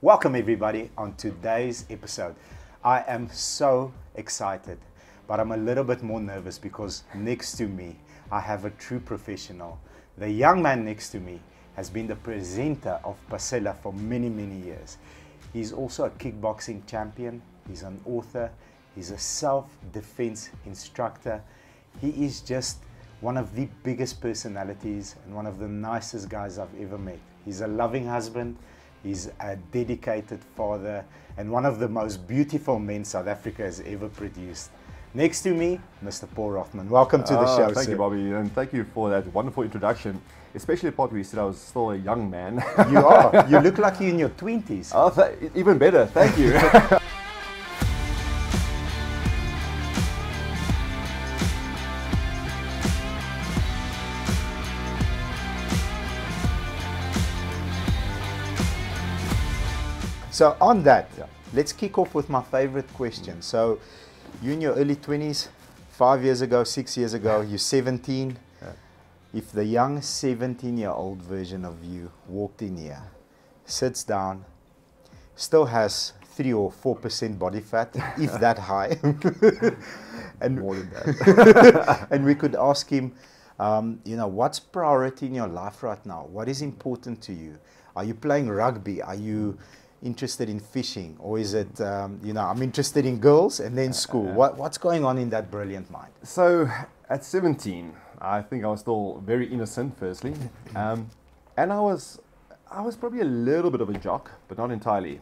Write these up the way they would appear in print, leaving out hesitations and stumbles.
Welcome everybody on today's episode. I am so excited, but I'm a little bit more nervous because next to me, I have a true professional. The young man next to me has been the presenter of Pasella for many, many years. He's also a kickboxing champion, he's an author, he's a self-defense instructor. He is just one of the biggest personalities and one of the nicest guys I've ever met. He's a loving husband, he's a dedicated father, and one of the most beautiful men South Africa has ever produced. Next to me, Mr. Paul Rothmann. Welcome to the show, Thank sir. you, Bobby, and thank you for that wonderful introduction, especially the part where you said I was still a young man. You are. You look like you're in your 20s. Oh, even better, thank you. So on that, let's kick off with my favorite question. So you're in your early 20s, 5 years ago, 6 years ago, you're 17. Yeah. If the young 17-year-old version of you walked in here, sits down, still has 3 or 4% body fat, if that high, and More than that. and we could ask him, what's priority in your life right now? What is important to you? Are you playing rugby? Are you interested in fishing? Or is it, I'm interested in girls and then school? What's going on in that brilliant mind? So at 17, I think I was still very innocent, firstly, and I was probably a little bit of a jock, but not entirely.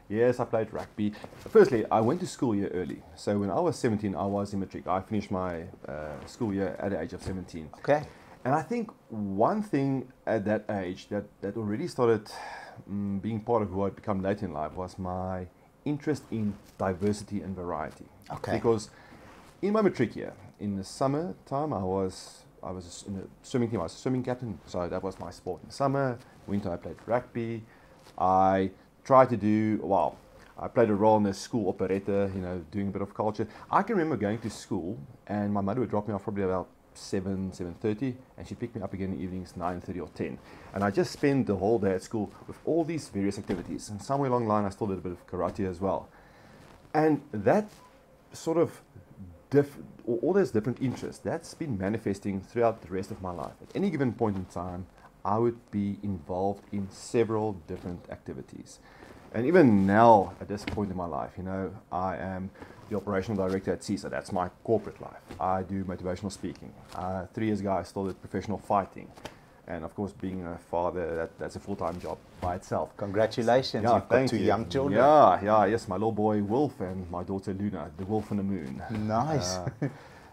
Yes, I played rugby. Firstly, I went to school year early. So when I was 17, I was in matric. I finished my school year at the age of 17. Okay. And I think one thing at that age that already started being part of who I'd become later in life was my interest in diversity and variety. Okay. Because in my matric year, in the summer time, I was in the swimming team. I was a swimming captain, so that was my sport in the summer. Winter, I played rugby. I tried to do, I played a role in the school operetta, doing a bit of culture. I can remember going to school, and my mother would drop me off probably about 7:30, and she'd pick me up again in the evenings 9:30 or 10. And I just spent the whole day at school with all these various activities. And somewhere along the line, I still did a bit of karate as well. And that sort of all those different interests, that's been manifesting throughout the rest of my life. At any given point in time, I would be involved in several different activities. And even now, at this point in my life, I am the operational director at SABC. That's my corporate life. I do motivational speaking. 3 years ago, I still did professional fighting. And of course, being a father, that's a full-time job by itself. Congratulations, Yeah, you've got thank two you. young children. Yes, my little boy Wolf and my daughter Luna, the wolf on the moon. Nice.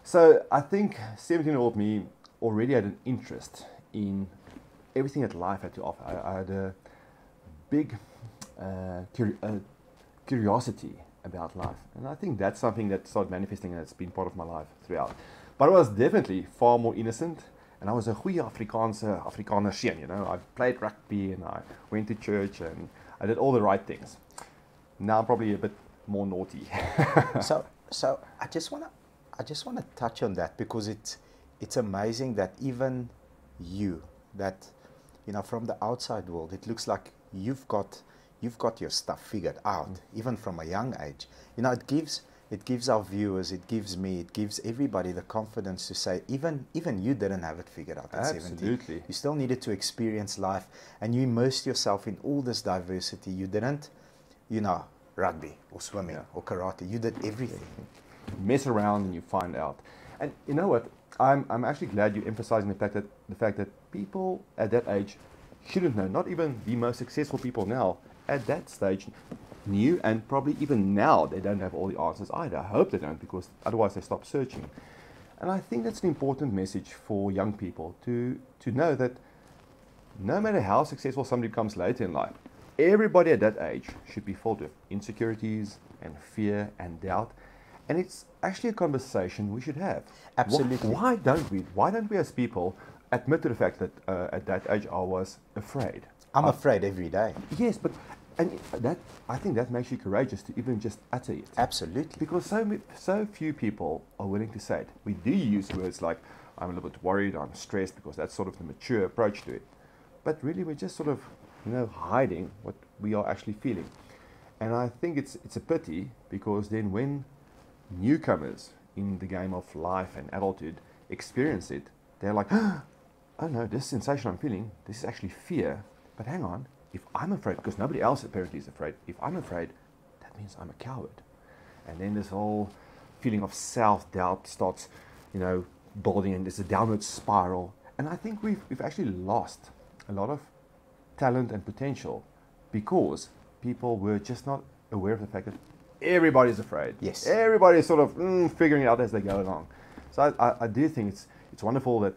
So I think 17-year-old me already had an interest in everything that life had to offer. I had a big curiosity about life, and I think that's something that started manifesting and it's been part of my life throughout. But I was definitely far more innocent, and I was a goeie Afrikaner seun, I played rugby and I went to church and I did all the right things. Now I'm probably a bit more naughty. So I just wanna touch on that, because it's amazing that even you, from the outside world, it looks like you've got your stuff figured out, even from a young age. It gives our viewers, it gives me, it gives everybody the confidence to say, even you didn't have it figured out at 17. Absolutely. You still needed to experience life, and you immersed yourself in all this diversity. You didn't, rugby or swimming or karate. You did everything. Mess around and you find out. And you know what? I'm actually glad you're emphasizing the fact that people at that age shouldn't know. Not even the most successful people now at that stage knew, and probably even now they don't have all the answers either. I hope they don't, because otherwise they stop searching. And I think that's an important message for young people to know that no matter how successful somebody becomes later in life, everybody at that age should be filled with insecurities and fear and doubt. And it's actually a conversation we should have. Absolutely. Why don't we as people admit to the fact that at that age I was afraid? I'm afraid every day. Yes, but I think that makes you courageous to even just utter it. Absolutely. Because so few people are willing to say it. We do use words like, I'm a little bit worried, I'm stressed, because that's sort of the mature approach to it. But really we're just sort of, hiding we are actually feeling. And I think it's a pity, because then when newcomers in the game of life and adulthood experience it, they're like, oh no, this sensation I'm feeling, this is actually fear. But hang on, if I'm afraid, because nobody else apparently is afraid, if I'm afraid, that means I'm a coward. And then this whole feeling of self-doubt starts, building, and there's a downward spiral. And I think we've actually lost a lot of talent and potential because people were just not aware of the fact that everybody's afraid. Yes. Everybody's sort of figuring it out as they go along. So I do think it's wonderful that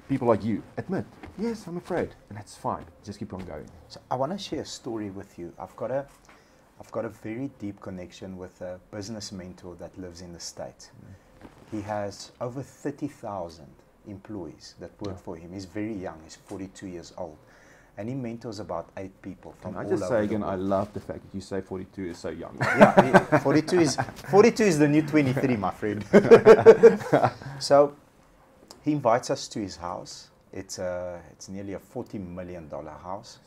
people like you admit, yes, I'm afraid, and that's fine. Just keep on going. So I want to share a story with you. I've got a very deep connection with a business mentor that lives in the States. He has over 30,000 employees that work for him. He's very young. He's 42 years old. And he mentors about 8 people from all over the world. Can I just say again, I love the fact that you say 42 is so young. Yeah, 42 is the new 23, my friend. So he invites us to his house. It's nearly a $40 million house,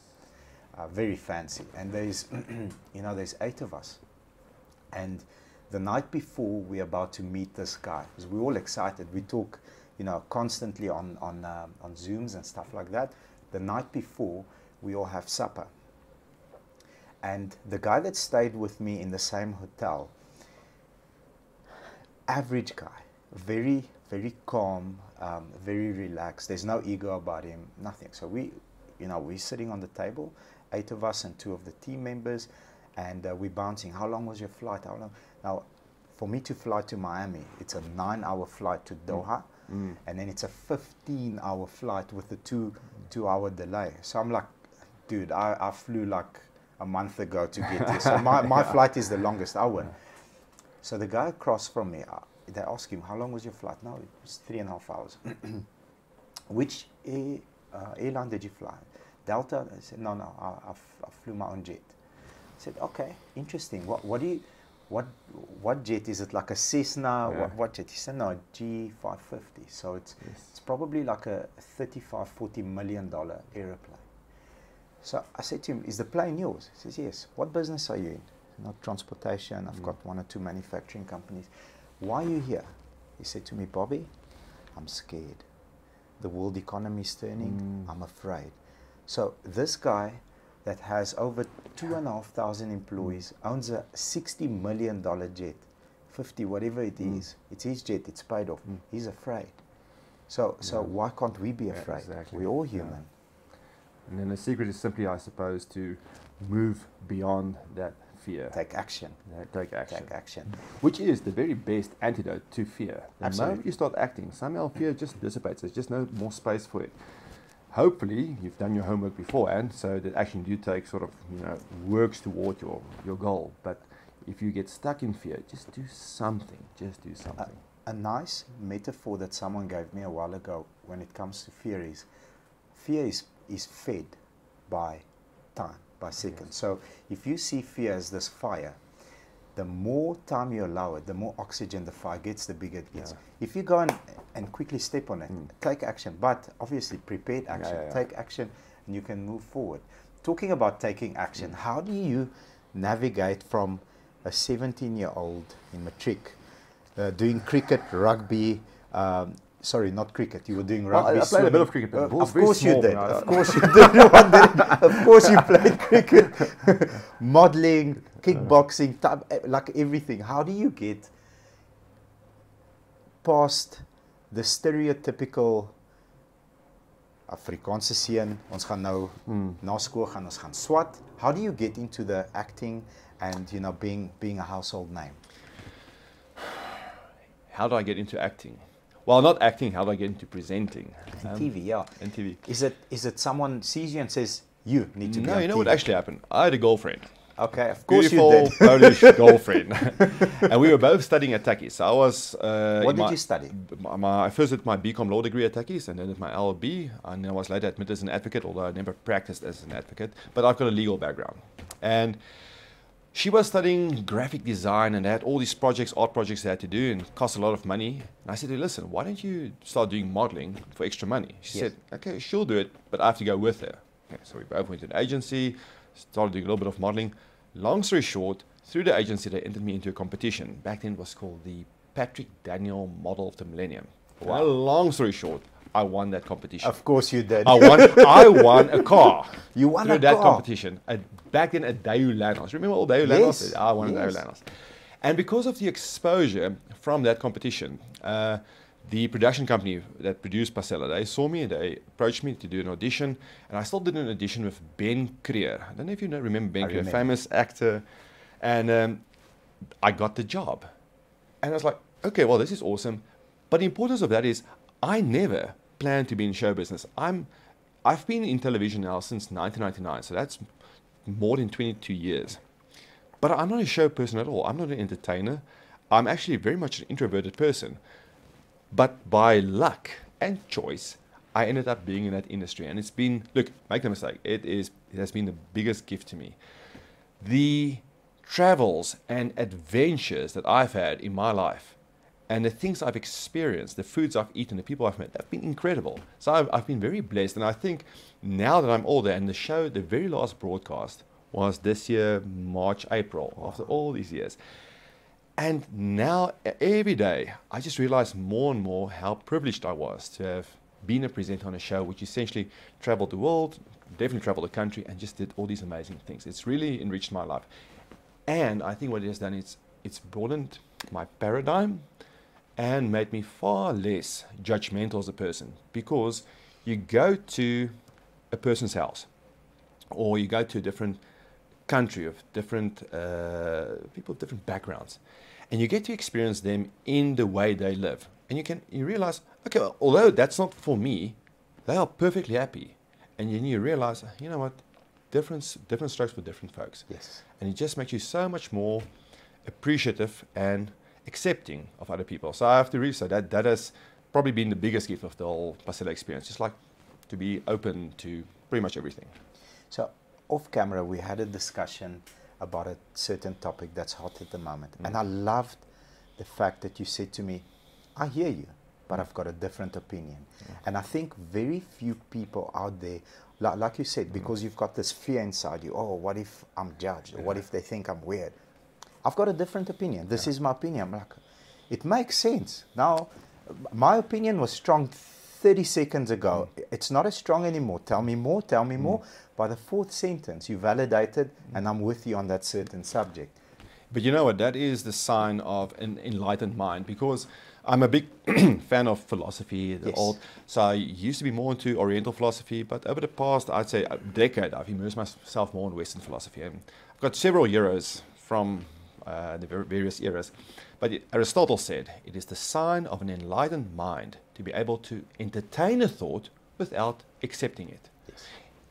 very fancy. And there's there's 8 of us. And the night before we're about to meet this guy, because we're all excited. We talk, constantly on Zooms and stuff like that. The night before, we all have supper. And the guy that stayed with me in the same hotel, average guy, very, very calm, very relaxed. There's no ego about him, nothing. So we're sitting on the table, 8 of us and 2 of the team members, and we're bouncing. How long was your flight? How long? Now, for me to fly to Miami, it's a 9-hour flight to Doha. And then it's a 15-hour flight with a 2-hour delay. So I'm like, dude, I flew like a month ago to get here. So my flight is the longest hour. So the guy across from me, they ask him, how long was your flight? No, it was 3.5 hours. Which airline did you fly? Delta? I said, no, I flew my own jet. I said, okay, interesting. What jet is it? Like a Cessna? Yeah. What jet? He said, no, G550. So it's probably like a $35-40 million aeroplane. So I said to him, is the plane yours? He says, yes. What business are you in? Not transportation. I've got 1 or 2 manufacturing companies. Why are you here? He said to me, Bobby, I'm scared. The world economy is turning. I'm afraid. So this guy that has over 2,500 employees, owns a $60 million jet, 50, whatever it is, it's his jet, it's paid off. He's afraid. So why can't we be afraid? Exactly. We're all human. Yeah. And then the secret is simply, I suppose, to move beyond that fear. Take action. Take action. Take action. Which is the very best antidote to fear. The Absolutely. moment you start acting, somehow fear just dissipates. There's just no more space for it. Hopefully, you've done your homework beforehand, so that action you take sort of, works toward your goal. But if you get stuck in fear, just do something. Just do something. A nice metaphor that someone gave me a while ago when it comes to fear is fed by time, by seconds. Yes. So if you see fear as this fire, the more time you allow it, the more oxygen the fire gets, the bigger it gets. Yeah. If you go and quickly step on it, take action, but obviously prepared action. Take action and you can move forward. Talking about taking action, how do you navigate from a 17-year-old in matric, doing cricket, rugby, sorry, not cricket, you were doing rugby. I played a bit of cricket. But of course you did. Of course you did. Of course you played cricket. Modeling, kickboxing, like everything. How do you get past the stereotypical Afrikaanse seun, ons gaan nou na skool gaan ons gaan swat. How do you get into the acting and being a household name? How do I get into acting? Well, not acting, how do I get into presenting? TV, yeah. And TV. Is it someone sees you and says, you need to be on you know TV? what actually happened? I had a girlfriend. Okay, of course Beautiful you did. Polish girlfriend. And we were both studying at Takis. So I was... what did you study? I first did my BCom law degree at Takis and then did my LLB. And I was later admitted as an advocate, although I never practiced as an advocate. But I've got a legal background. And she was studying graphic design and had all these projects, art projects they had to do, and it cost a lot of money. And I said to her, listen, why don't you start doing modeling for extra money? She said, okay, she'll do it, but I have to go with her. Okay, so we both went to an agency, started doing a little bit of modeling. Long story short, through the agency, they entered me into a competition. Back then it was called the Patrick Daniel Model of the Millennium. Wow. Well, long story short, I won that competition. Of course you did. I won a car. You won through a that car. competition. Back then, a Daewoo Landmines. Remember all Daewoo Landmines? Yes. I won a Yes. Daewoo Landmines. And because of the exposure from that competition, the production company that produced Pasella, they saw me and they approached me to do an audition. And I still did an audition with Ben Creer. I don't know if you remember Ben Creer, famous actor. And I got the job. And I was like, okay, well, this is awesome. But the importance of that is I never planned to be in show business. I've been in television now since 1999, so that's more than 22 years. But I'm not a show person at all. I'm not an entertainer. I'm actually very much an introverted person. But by luck and choice, I ended up being in that industry. And it's been, look, make no mistake, it has been the biggest gift to me. The travels and adventures that I've had in my life and the things I've experienced, the foods I've eaten, the people I've met, have been incredible. So I've been very blessed. And I think now that I'm older, and the show, the very last broadcast was this year, March, April, after all these years. And now, every day, I just realize more and more how privileged I was to have been a presenter on a show which essentially traveled the world, definitely traveled the country, and just did all these amazing things. It's really enriched my life. And I think what it has done is it's broadened my paradigm and made me far less judgmental as a person, because you go to a person's house or you go to a different country of different people with different backgrounds, and you get to experience them in the way they live, and you realize, okay, well, although that's not for me, they are perfectly happy. And then you realize, you know what, different strokes for different folks. Yes. And it just makes you so much more appreciative and accepting of other people. So I have to really say that has probably been the biggest gift of the whole Pasella experience, just like to be open to pretty much everything. So off camera, we had a discussion about a certain topic that's hot at the moment. And I loved the fact that you said to me, I hear you, but I've got a different opinion. And I think very few people out there, like you said, because you've got this fear inside you, oh, what if I'm judged? Or what if they think I'm weird? I've got a different opinion. This is my opinion. I'm like, it makes sense. Now, my opinion was strong 30 seconds ago. It's not as strong anymore. Tell me more, tell me more. By the fourth sentence, you validated, and I'm with you on that certain subject. But you know what? That is the sign of an enlightened mind, because I'm a big fan of philosophy, so I used to be more into Oriental philosophy, but over the past, I'd say, a decade, I've immersed myself more in Western philosophy. And I've got several heroes from the various eras. But Aristotle said, it is the sign of an enlightened mind to be able to entertain a thought without accepting it. Yes.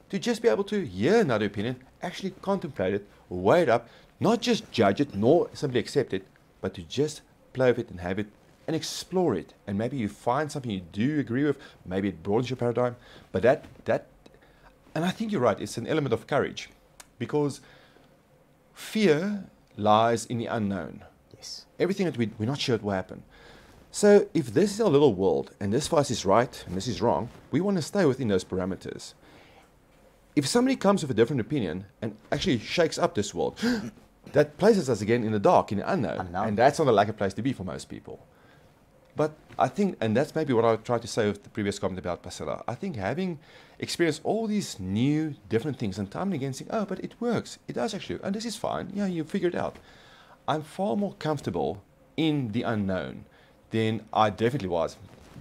To just be able to hear another opinion, actually contemplate it, weigh it up, not just judge it, nor simply accept it, but to just play with it and have it and explore it. And maybe you find something you do agree with, maybe it broadens your paradigm, but and I think you're right, it's an element of courage, because fear lies in the unknown. Yes. Everything that we're not sure what will happen. So if this is our little world, and this for us is right, and this is wrong, we want to stay within those parameters. If somebody comes with a different opinion and actually shakes up this world, that places us again in the dark, in the unknown. And that's not a lucky place to be for most people. But I think, and that's maybe what I tried to say with the previous comment about Pasella, I think having experienced all these new, different things, and time and again saying, oh, but it works, it does actually, and this is fine, yeah, you figured it out. I'm far more comfortable in the unknown than I definitely was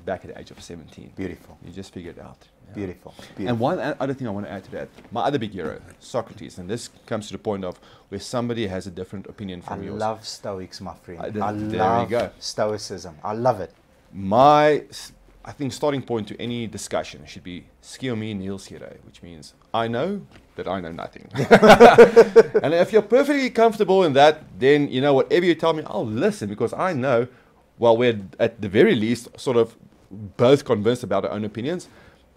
back at the age of 17. Beautiful. You just figured it out. Yeah. Beautiful. And one other thing I want to add to that, my other big hero, Socrates, and this comes to the point of where somebody has a different opinion from yours. I love Stoics, my friend. There we go. Stoicism. I love it. I think starting point to any discussion should be "Skio me nil sire," which means I know that I know nothing. And if you're perfectly comfortable in that, then you know whatever you tell me, I'll listen, because I know. Well, we're at the very least sort of both convinced about our own opinions,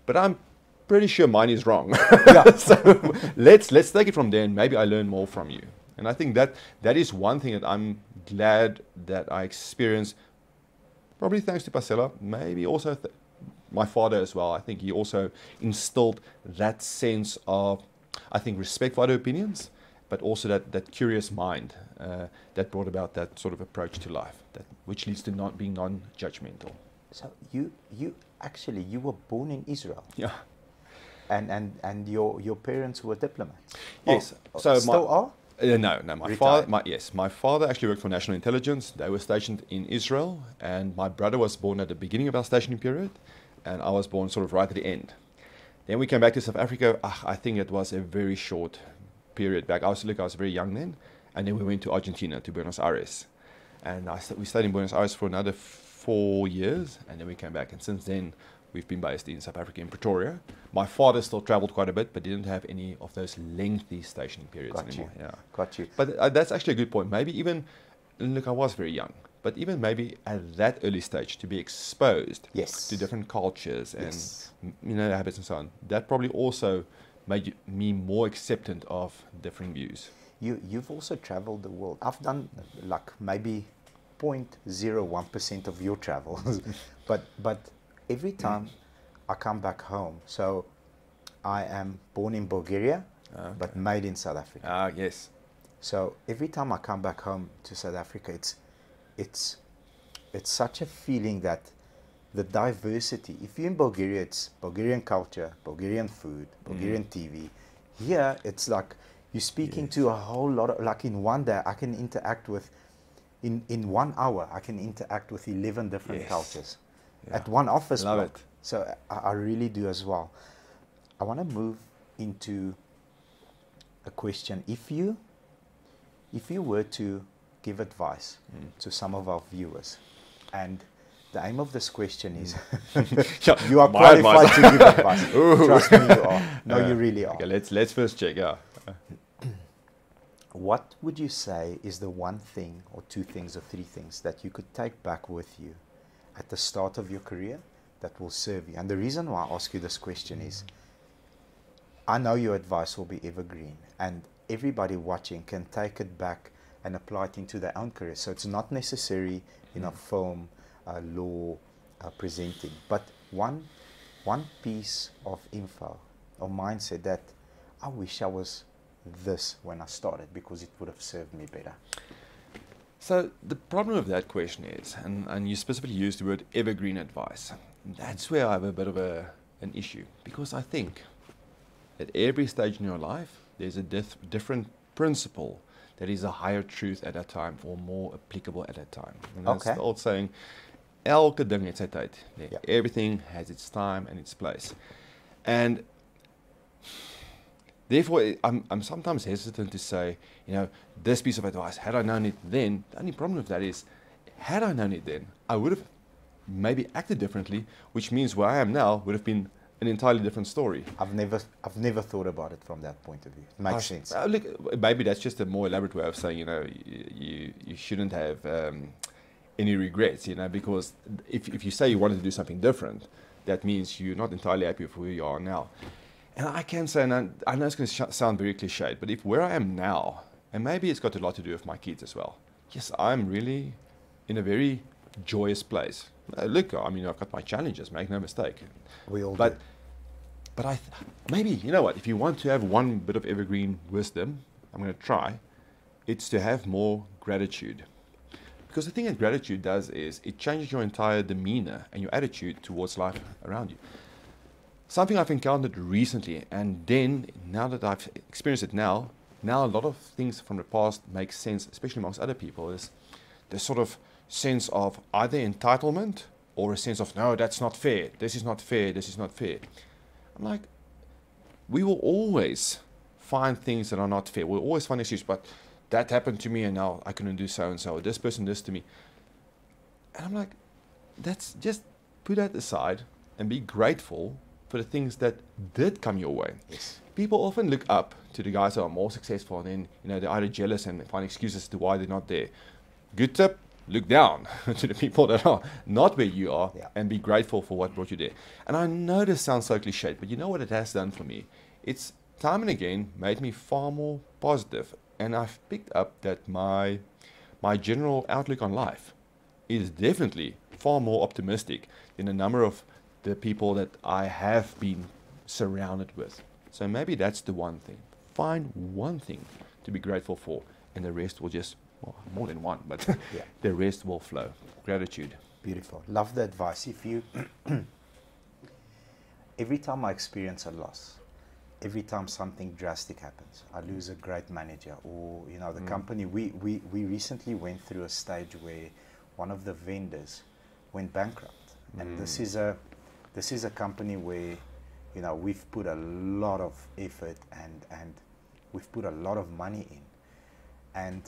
but I'm pretty sure mine is wrong. Yeah. So let's take it from there, and maybe I learn more from you. And I think that is one thing that I'm glad that I experienced. Probably thanks to Pasella, maybe also my father as well. I think he also instilled that sense of I think, respect for other opinions, but also that curious mind that brought about that sort of approach to life, which leads to not being non-judgmental. So you were born in Israel. Yeah. And your parents were diplomats. Yes. So still are? No. My father actually worked for National Intelligence. They were stationed in Israel, and my brother was born at the beginning of our stationing period, and I was born sort of right at the end. Then we came back to South Africa. I think it was a very short period back. I was very young then, and then we went to Argentina, to Buenos Aires, and we stayed in Buenos Aires for another 4 years, and then we came back. And since then, we've been based in South Africa, in Pretoria. My father still travelled quite a bit, but didn't have any of those lengthy stationing periods anymore. Yeah. Got you. But that's actually a good point. Maybe even, look, I was very young, but even maybe at that early stage to be exposed to different cultures and habits and so on, that probably also made me more acceptant of different views. You've also travelled the world. I've done like maybe 0.01% of your travels, but every time I come back home, so I am born in Bulgaria, but made in South Africa. Yes. So every time I come back home to South Africa, it's such a feeling that the diversity. If you're in Bulgaria, it's Bulgarian culture, Bulgarian food, Bulgarian TV. Here, it's like you're speaking to a whole lot of, like in one day, I can interact with, in 1 hour, I can interact with 11 different cultures. Yeah. At one office Love block. it. So I really do as well. I want to move into a question. If you were to give advice to some of our viewers, and the aim of this question is, you are qualified to give advice. Trust me, you are. No, you really are. Okay, let's first check. Yeah. What would you say is the one thing, or two things, or three things that you could take back with you at the start of your career that will serve you? And the reason why I ask you this question is, I know your advice will be evergreen, and everybody watching can take it back and apply it into their own career. So it's not necessary in a film, law, presenting, but one piece of info or mindset that I wish I was this when I started, because it would have served me better. So the problem with that question is, and you specifically used the word evergreen advice, that's where I have a bit of an issue, because I think at every stage in your life, there's a different principle that is a higher truth at that time, or more applicable at that time. And that's the old saying, elke ding het sy tyd. Everything has its time and its place. And therefore, I'm sometimes hesitant to say, this piece of advice, had I known it then, the only problem with that is, had I known it then, I would have maybe acted differently, which means where I am now would have been an entirely different story. I've never thought about it from that point of view. It makes sense. Look, maybe that's just a more elaborate way of saying, you shouldn't have any regrets, because if you say you wanted to do something different, that means you're not entirely happy with where you are now. And I can say, and I know it's going to sound very cliched, but if where I am now, and maybe it's got a lot to do with my kids as well. Yes, I'm really in a very joyous place. Look, I've got my challenges, make no mistake. We all do. But maybe, you know what, if you want to have one bit of evergreen wisdom, I'm going to try, it's to have more gratitude. Because the thing that gratitude does is it changes your entire demeanor and your attitude towards life around you. Something I've encountered recently, and then now that I've experienced it now a lot of things from the past make sense, especially amongst other people, is this sort of sense of either entitlement or a sense of, no, that's not fair, this is not fair, this is not fair. I'm like, we will always find things that are not fair. We'll always find excuses, but that happened to me and now I couldn't do so and so. This person did this to me. And I'm like, that's just put that aside and be grateful for the things that did come your way. Yes. People often look up to the guys that are more successful, and then they're either jealous and find excuses as to why they're not there. Good tip, look down to the people that are not where you are, and be grateful for what brought you there. And I know this sounds so cliched, but you know what it has done for me? It's time and again made me far more positive, and I've picked up that my general outlook on life is definitely far more optimistic than a number of the people that I have been surrounded with. So maybe that's the one thing. find one thing to be grateful for, and the rest will just, well, more than one, but Yeah. the rest will flow. Gratitude. Beautiful. Love the advice. If you, every time I experience a loss, every time something drastic happens, I lose a great manager, or you know, the company. We recently went through a stage where one of the vendors went bankrupt, and this is a company where, you know, we've put a lot of effort and we've put a lot of money in, and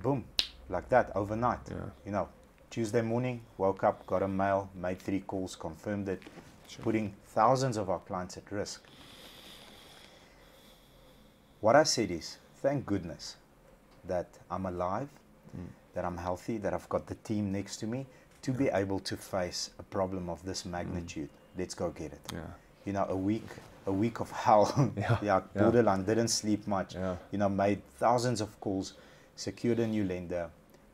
boom, like that overnight. Yeah. You know, Tuesday morning, woke up, got a mail, made 3 calls, confirmed it, putting thousands of our clients at risk. What I said is, thank goodness that I'm alive, that I'm healthy, that I've got the team next to me to be able to face a problem of this magnitude. Let's go get it. Yeah. You know, a week of hell. Yeah. Borderline, didn't sleep much. Yeah. You know, made thousands of calls, secured a new lender.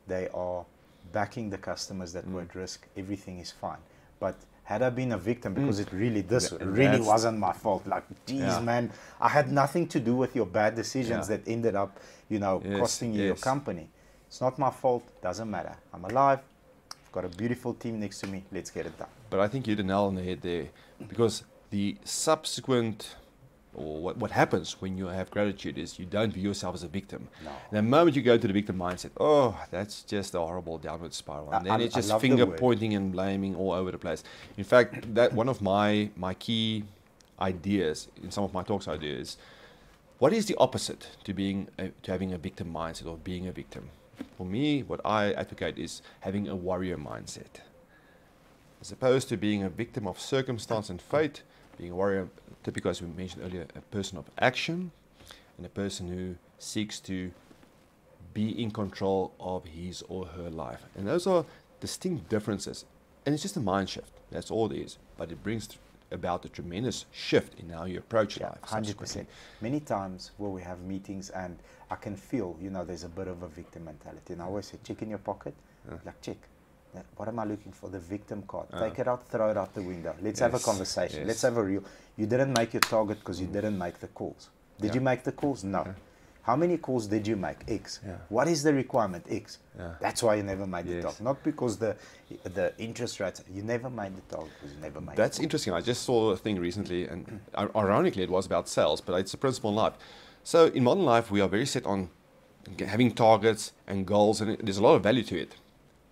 They are backing the customers that were at risk. Everything is fine. But had I been a victim, because it really, really wasn't my fault. Like, geez, man, I had nothing to do with your bad decisions that ended up, you know, costing you your company. It's not my fault. Doesn't matter. I'm alive. I've got a beautiful team next to me. Let's get it done. But I think you hit the nail on the head there, because the subsequent, or what happens when you have gratitude is you don't view yourself as a victim. No. The moment you go to the victim mindset, oh, that's just a horrible downward spiral. And then it's just finger pointing and blaming all over the place. In fact, that one of my key ideas in some of my talks I do is, what is the opposite to having a victim mindset or being a victim? For me, what I advocate is having a warrior mindset. As opposed to being a victim of circumstance and fate, being a warrior, typically, as we mentioned earlier, a person of action and a person who seeks to be in control of his or her life. And those are distinct differences. And it's just a mind shift. That's all it is. But it brings about a tremendous shift in how you approach life. 100%. Many times where we have meetings and I can feel, you know, there's a bit of a victim mentality. And I always say, check in your pocket. Like, check. What am I looking for? The victim card. Take it out, throw it out the window. Let's have a conversation. Let's have a real. You didn't make your target because you didn't make the calls. Did you make the calls? No. How many calls did you make? X. What is the requirement? X. That's why you never made the target. Not because the interest rates. You never made the target because you never made. That's interesting. I just saw a thing recently, and ironically, it was about sales, but it's a principle in life. So in modern life, we are very set on having targets and goals, and there's a lot of value to it.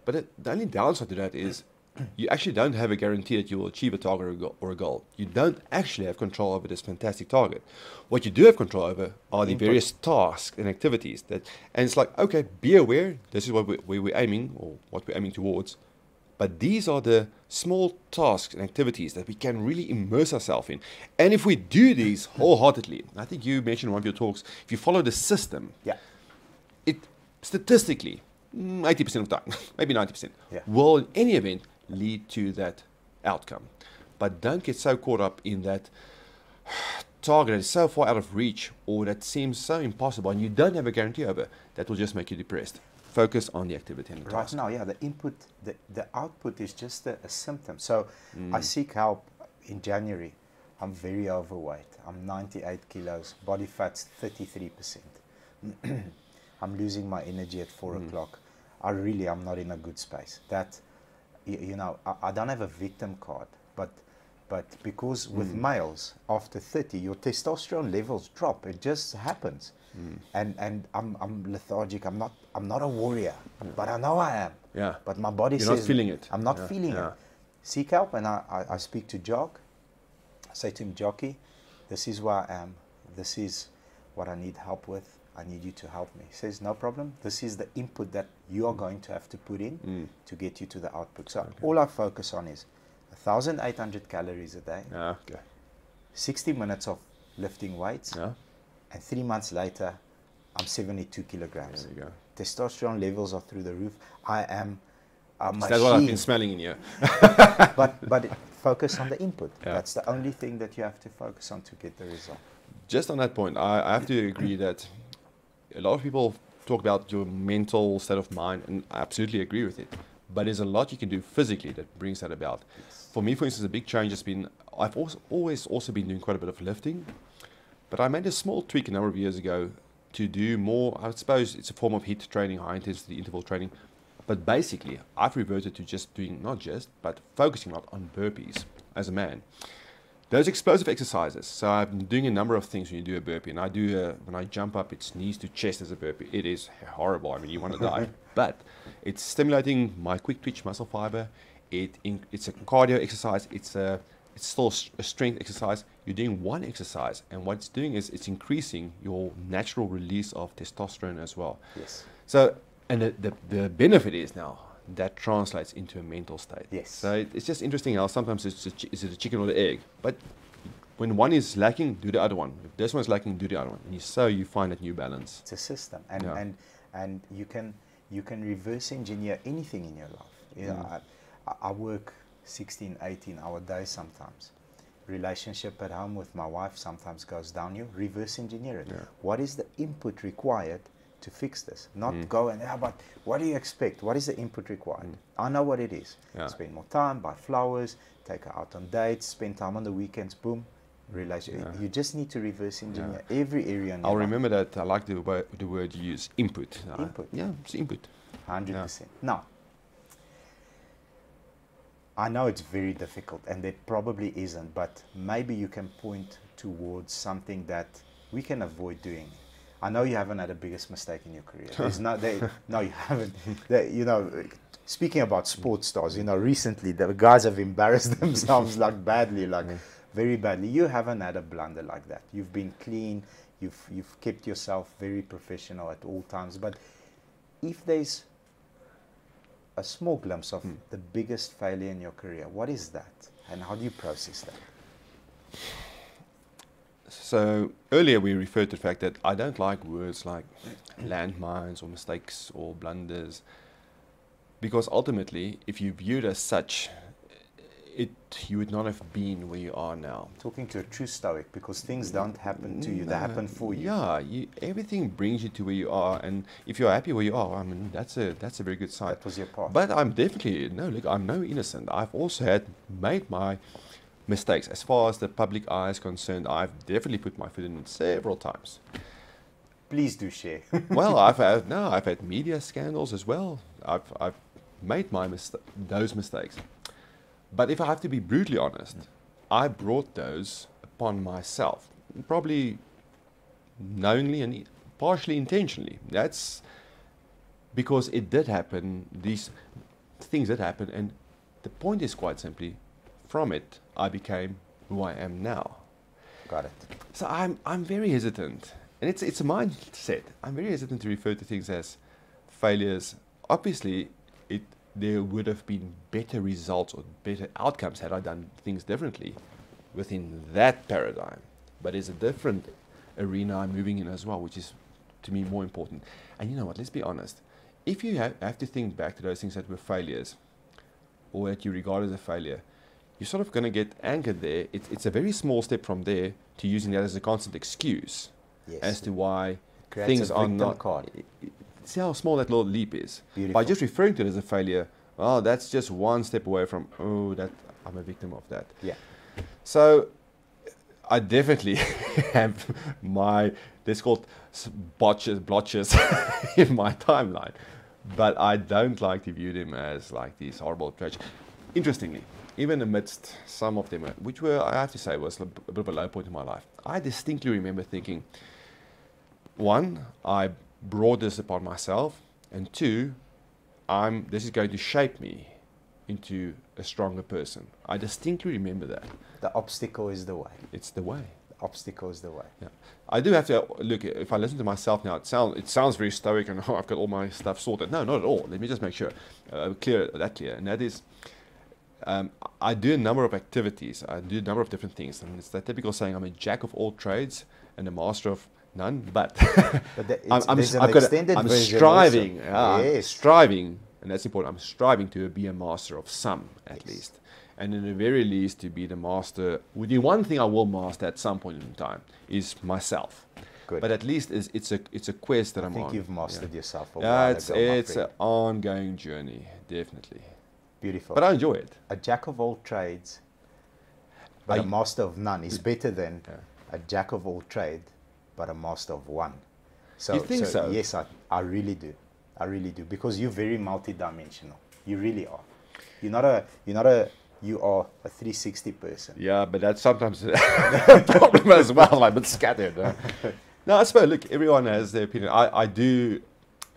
But the only downside to that is you actually don't have a guarantee that you will achieve a target or a goal. You don't actually have control over this fantastic target. What you do have control over are the various tasks and activities. And it's like, okay, be aware, this is what we're aiming, or what we're aiming towards. But these are the small tasks and activities that we can really immerse ourselves in. And if we do these wholeheartedly, I think you mentioned in one of your talks, if you follow the system, it statistically, 80% of the time, maybe 90%, will in any event lead to that outcome. But don't get so caught up in that target that is so far out of reach or that seems so impossible and you don't have a guarantee over, that will just make you depressed. Focus on the activity and the task. Right now, the input, the output is just a symptom. So I seek help in January. I'm very overweight. I'm 98 kilos, body fat's 33%. I'm losing my energy at 4 o'clock. I'm not in a good space. That, you know, I don't have a victim card, but because with males after 30, your testosterone levels drop. It just happens, and I'm lethargic. I'm not a warrior, but I know I am. Yeah. But my body You're says not feeling it. I'm not feeling it. Seek help, and I speak to Jock. I say to him, Jockey, this is where I am. This is what I need help with. I need you to help me. He says, no problem. This is the input that you are going to have to put in to get you to the output. So all I focus on is 1,800 calories a day, 60 minutes of lifting weights, and 3 months later, I'm 72 kilograms. There you go. Testosterone levels are through the roof. I am a machine. That's what I've been smelling in here. but focus on the input. That's the only thing that you have to focus on to get the result. Just on that point, I have to agree that a lot of people talk about your mental state of mind, and I absolutely agree with it. But there's a lot you can do physically that brings that about. For me, for instance, a big change has been, I've always been doing quite a bit of lifting, But I made a small tweak a number of years ago to do more, I suppose it's a form of HIIT training, high intensity interval training. But basically, I've reverted to just doing, but focusing a lot on burpees as a man. Those explosive exercises. So I've been doing a number of things when you do a burpee. And I do, when I jump up, it's knees to chest as a burpee. It is horrible. I mean, you want to die. But it's stimulating my quick twitch muscle fiber. It's a cardio exercise. It's still a strength exercise. You're doing one exercise. And what it's doing is it's increasing your natural release of testosterone as well. Yes. So, and the benefit is now, that translates into a mental state. Yes. So it's just interesting how sometimes is it a chicken or the egg? But when one is lacking, do the other one. If this one is lacking, do the other one. And so you find that new balance. It's a system, and you can reverse engineer anything in your life. You know, I work 16, 18-hour days sometimes. Relationship at home with my wife sometimes goes down. You reverse engineer it. Yeah. What is the input required to fix this? Not go and, but what do you expect? What is the input required? I know what it is. Yeah. Spend more time, buy flowers, take her out on dates, spend time on the weekends, boom, relationship. You just need to reverse engineer every area in your I'll life. remember that. I like the word you use, input. Input. Yeah, it's input. 100%. Now, I know it's very difficult, and there probably isn't, but maybe you can point towards something that we can avoid doing. I know you haven't had the biggest mistake in your career. No, you haven't. You know, speaking about sports stars, you know, recently the guys have embarrassed themselves like badly, very badly. You haven't had a blunder like that. You've been clean. You've kept yourself very professional at all times. But if there's a small glimpse of the biggest failure in your career, what is that, and how do you process that? So earlier we referred to the fact that I don't like words like landmines or mistakes or blunders, because ultimately, if you view it as such, you would not have been where you are now. Talking to a true stoic, because things don't happen to you, they happen for you. Yeah, everything brings you to where you are, and if you're happy where you are, I mean, that's a very good sign. That was your path. But I'm definitely, I'm no innocent. I've also made my mistakes. As far as the public eye is concerned, I've definitely put my foot in it several times. Please do share. Well, I've had media scandals as well. I've made those mistakes. But if I have to be brutally honest, I brought those upon myself, probably knowingly and partially intentionally. That's because it did happen. These things did happen, and the point is quite simply, from it, I became who I am now. Got it. So I'm very hesitant, and it's a mindset. I'm very hesitant to refer to things as failures. Obviously, there would have been better results or better outcomes had I done things differently within that paradigm. But it's a different arena I'm moving in as well, which is, to me, more important. And you know what? Let's be honest. If you have to think back to those things that were failures, or that you regard as a failure, you're sort of going to get anchored there. It's a very small step from there to using that as a constant excuse as to why things are not. See how small that little leap is. Beautiful. By just referring to it as a failure, well, that's just one step away from, that I'm a victim of that. Yeah. So I definitely have there's called blotches in my timeline, but I don't like to view them as like these horrible tragedies. Interestingly, even amidst some of them, which were, I have to say, was a bit of a low point in my life, I distinctly remember thinking, one, I brought this upon myself, and two, this is going to shape me into a stronger person. I distinctly remember that. The obstacle is the way. It's the way. The obstacle is the way. Yeah. I do have to look. If I listen to myself now, it sounds very stoic, and I've got all my stuff sorted. No, not at all. Let me just make sure clear, and that is, I do a number of activities. I do a number of different things, and it's that typical saying: I'm a jack of all trades and a master of none. But I'm striving. I'm striving, and that's important. I'm striving to be a master of some, at least. And in the very least, to be the master. The one thing I will master at some point in time is myself. Good. But at least it's a quest that I'm on. I think you've mastered yourself a while Yeah, ago, it's an ongoing journey, definitely. Beautiful. But I enjoy it. A jack of all trades, but a master of none is better than a jack of all trade, but a master of one. So, You think so? Yes, I really do. I really do, because you're very multidimensional. You really are. You are a 360 person. Yeah, but that's sometimes a problem as well. I'm a bit scattered. No, I suppose, look, everyone has their opinion. I do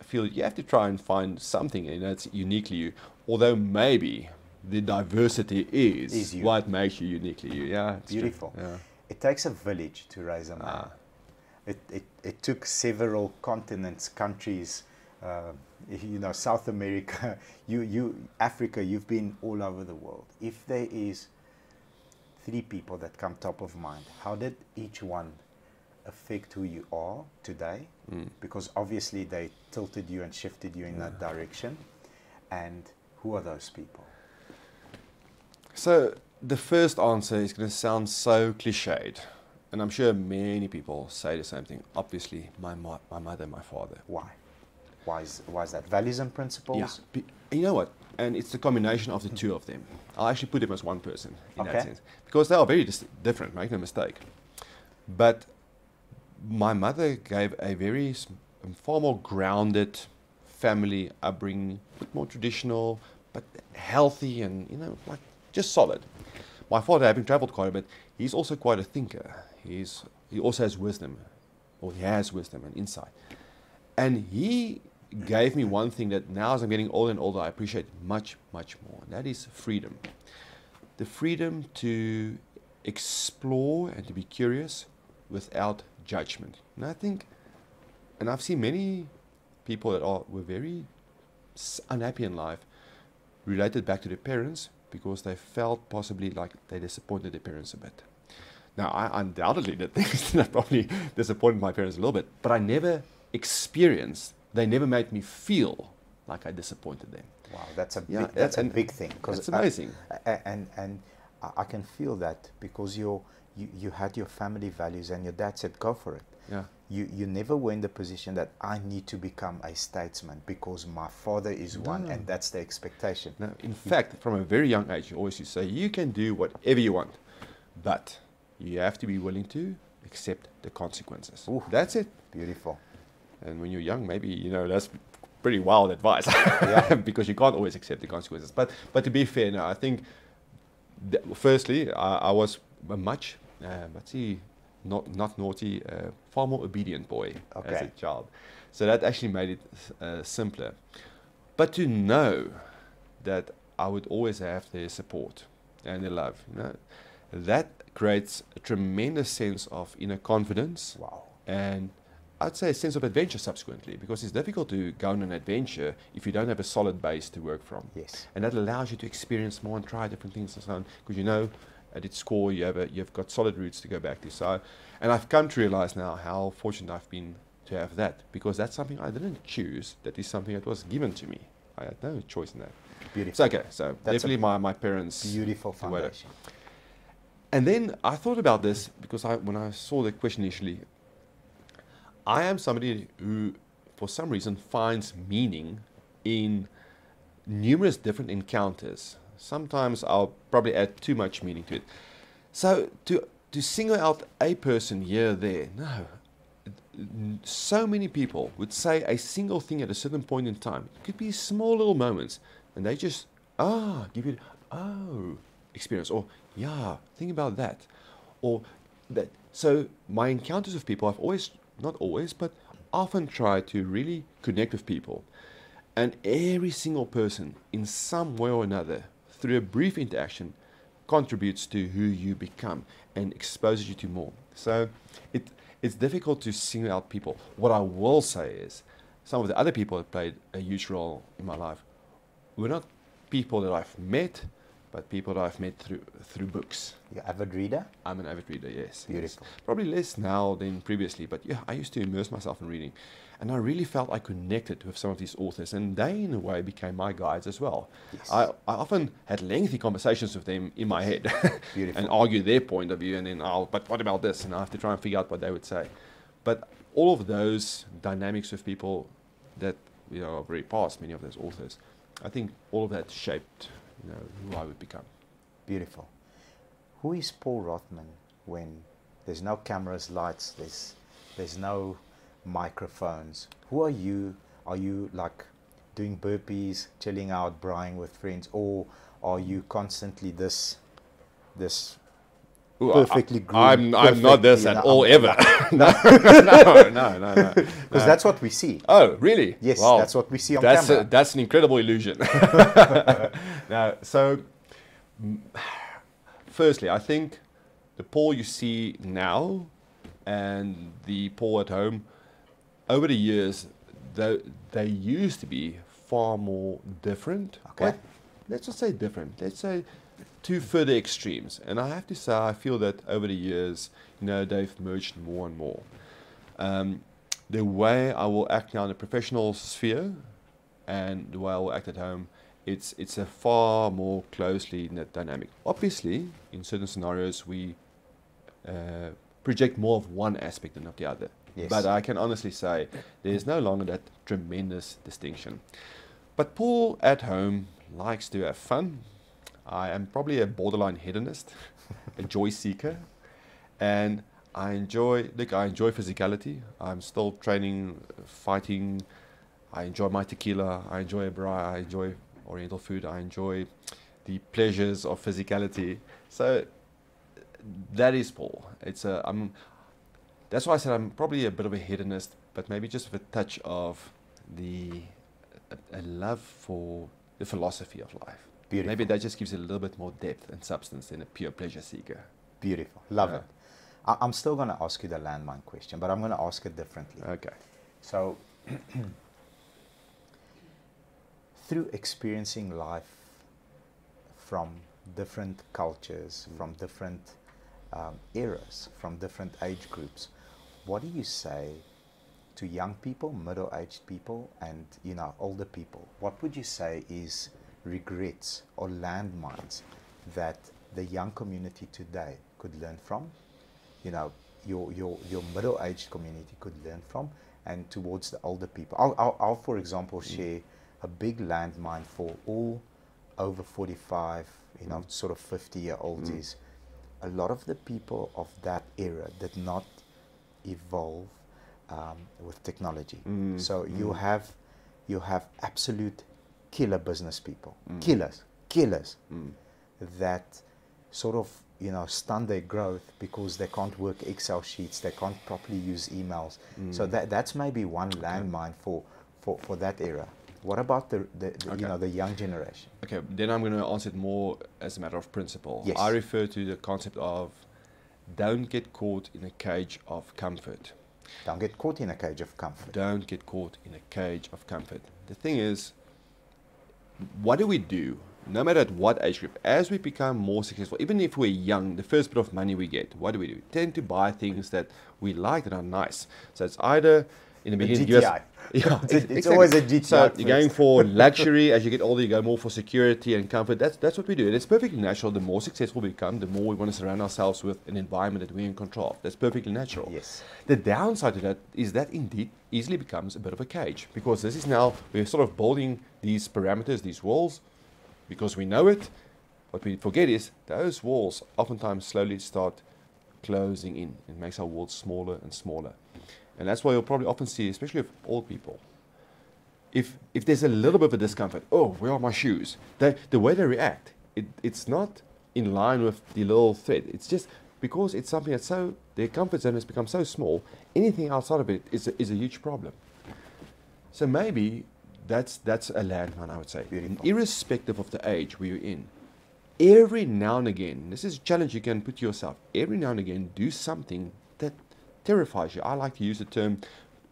feel you have to try and find something, that's uniquely you. Although maybe the diversity is you. what makes you uniquely you. Yeah, it's Beautiful. true. Yeah. It takes a village to raise a man. It took several continents, countries, South America, Africa, you've been all over the world. If there is 3 people that come top of mind, how did each one affect who you are today? Because obviously they tilted you and shifted you in that direction. And who are those people? So the first answer is going to sound so cliched, and I'm sure many people say the same thing. Obviously, my mother, my father. Why? Why is that? Values and principles? Yeah. You know what? And it's the combination of the two of them. I'll actually put them as one person in that sense. Because they are very different, make no mistake. But my mother gave a very far more grounded family upbringing, a bit more traditional, but healthy and, like just solid. My father, having traveled quite a bit, he's also quite a thinker. He also has wisdom, or he has wisdom and insight. And he gave me one thing that now as I'm getting older and older, I appreciate much, much more. And that is freedom. The freedom to explore and to be curious without judgment. And I think, and I've seen many people that were very unhappy in life related back to their parents because they felt possibly like they disappointed their parents a bit. Now, I undoubtedly did things that probably disappointed my parents a little bit, but I never experienced, they never made me feel like I disappointed them. Wow, that's a big thing. That's amazing. And I can feel that because you had your family values and your dad said, go for it. Yeah. You never were in the position that I need to become a statesman because my father is one and that's the expectation. No, in fact, from a very young age, you always used to say, you can do whatever you want, but you have to be willing to accept the consequences. Ooh, that's it. Beautiful. And when you're young, maybe, that's pretty wild advice because you can't always accept the consequences. But to be fair, now, I think, firstly, I was a much, not naughty, far more obedient boy as a child. So that actually made it simpler. But to know that I would always have their support and their love, that creates a tremendous sense of inner confidence. Wow. And I'd say a sense of adventure subsequently, because it's difficult to go on an adventure if you don't have a solid base to work from. Yes. And that allows you to experience more and try different things and so on, because at its core you've got solid roots to go back to. So, and I've come to realize now how fortunate I've been to have that, because that's something I didn't choose. That is something that was given to me. I had no choice in that. Beautiful. So, okay, so that's definitely my parents. Beautiful foundation. And then I thought about this because when I saw the question initially, I am somebody who, for some reason, finds meaning in numerous different encounters. Sometimes I'll probably add too much meaning to it. So to single out a person here or there, no. So many people would say a single thing at a certain point in time. It could be small little moments, and they just give you experience, or think about that, or that. So my encounters with people, I've always, not always, but often tried to really connect with people, and every single person in some way or another, through a brief interaction, contributes to who you become and exposes you to more. So it's difficult to single out people. What I will say is some of the other people that played a huge role in my life were not people that I've met, but people that I've met through books. You're an avid reader? I'm an avid reader, yes. Beautiful. Yes. Probably less now than previously, but I used to immerse myself in reading. And I really felt I connected with some of these authors, and they, in a way, became my guides as well. Yes. I often had lengthy conversations with them in my head and argue their point of view, and then, but what about this? And I have to try and figure out what they would say. But all of those dynamics with people that are very past, many of those authors, I think all of that shaped who I would become. Beautiful. Who is Paul Rothmann when There's no cameras, lights. There's no microphones. Who are you? Are you like doing burpees, chilling out, braaiing with friends, or are you constantly this Ooh, perfectly groomed? I'm not this at all ever. No. Because that's what we see. Oh, really? Yes, wow. that's what we see on camera. That's an incredible illusion. Now, so firstly, I think the Paul you see now and the Paul at home, over the years, they used to be far more different. Okay. But let's not say different. Let's say two further extremes. And I have to say, I feel that over the years, they've merged more and more. The way I will act now in the professional sphere and the way I will act at home, it's a far more closely knit dynamic. Obviously, in certain scenarios, we project more of one aspect than of the other. Yes. But I can honestly say there's no longer that tremendous distinction. But Paul at home likes to have fun. I am probably a borderline hedonist, a joy seeker, and I enjoy physicality. I'm still training, fighting. I enjoy my tequila. I enjoy a braai. I enjoy Oriental food. I enjoy the pleasures of physicality. So that is Paul. That's why I said I'm probably a bit of a hedonist, but maybe just with a touch of a love for the philosophy of life. Beautiful. Maybe that just gives it a little bit more depth and substance than a pure pleasure seeker. Beautiful. Love it. I'm still going to ask you the landmine question, but I'm going to ask it differently. Okay. So, through experiencing life from different cultures, from different eras, from different age groups, what do you say to young people, middle-aged people, and older people? What would you say is regrets or landmines that the young community today could learn from? Your middle-aged community could learn from, and towards the older people. I'll for example, share a big landmine for all over 45, sort of 50-year-olds is a lot of the people of that era did not evolve with technology. So you have absolute killer business people, killers, that sort of stunt their growth because they can't work Excel sheets, they can't properly use emails. So that's maybe one landmine for that era. What about the young generation? Okay, then I'm going to answer it more as a matter of principle. Yes. I refer to the concept of don't get caught in a cage of comfort. Don't get caught in a cage of comfort. Don't get caught in a cage of comfort. The thing is, what do we do? No matter at what age group, as we become more successful, even if we're young, the first bit of money we get, what do? We tend to buy things that we like, that are nice. So it's either in the beginning, GTI. It's always a GTI. So you're going for luxury. As you get older, you go more for security and comfort. That's what we do. And it's perfectly natural. The more successful we become, the more we want to surround ourselves with an environment that we're in control of. That's perfectly natural. Yes. The downside to that is that indeed easily becomes a bit of a cage, because this is now, we're sort of building these parameters, these walls, because we know it. What we forget is those walls oftentimes slowly start closing in. It makes our world smaller and smaller. And that's why you'll probably often see, especially with old people, if there's a little bit of a discomfort, oh, where are my shoes? The way they react, it's not in line with the little thread. It's just because it's something that's so, their comfort zone has become so small, anything outside of it is a huge problem. So maybe that's a landmine, I would say. Beautiful. Irrespective of the age where you're in, every now and again, this is a challenge you can put to yourself, every now and again, do something that terrifies you. I like to use the term,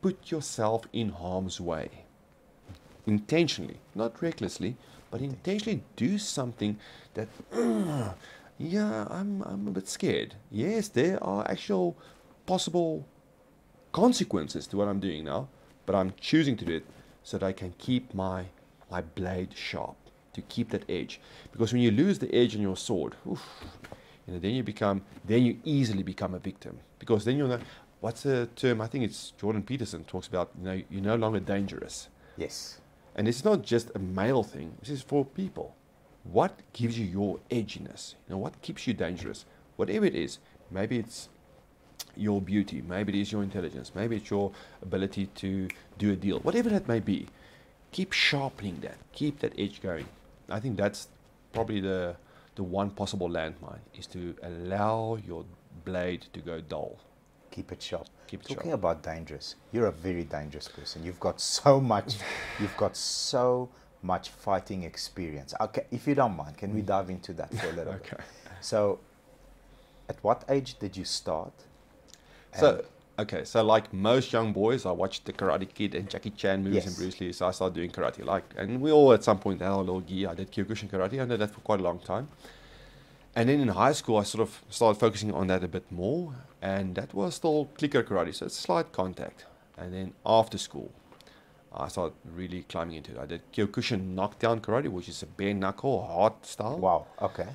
put yourself in harm's way. Intentionally, not recklessly, but intentionally do something that, yeah, I'm a bit scared. Yes, there are actual possible consequences to what I'm doing now, but I'm choosing to do it so that I can keep my blade sharp, to keep that edge. Because when you lose the edge on your sword, then you easily become a victim. Because then you'll know, what's the term, I think it's Jordan Peterson talks about, you're no longer dangerous. Yes. And it's not just a male thing, this is for people. What gives you your edginess? What keeps you dangerous? Whatever it is, maybe it's your beauty, maybe it is your intelligence, maybe it's your ability to do a deal, whatever that may be. Keep sharpening that, keep that edge going. I think that's probably the one possible landmine, is to allow your blade to go dull. Keep it sharp. Keep it Talking sharp. about dangerous, you're a very dangerous person. You've got so much, fighting experience. Okay, if you don't mind, can we dive into that for a little bit? Okay. So, at what age did you start? So, okay, so like most young boys, I watched the Karate Kid and Jackie Chan movies and Bruce Lee, so I started doing karate. And we all at some point had our little gi. I did Kyokushin karate. I did that for quite a long time. And then in high school, I sort of started focusing on that a bit more, and that was still clicker karate, so it's slight contact. And then after school, I started really climbing into it. I did Kyokushin knockdown karate, which is a bare knuckle, hard style. Wow, okay.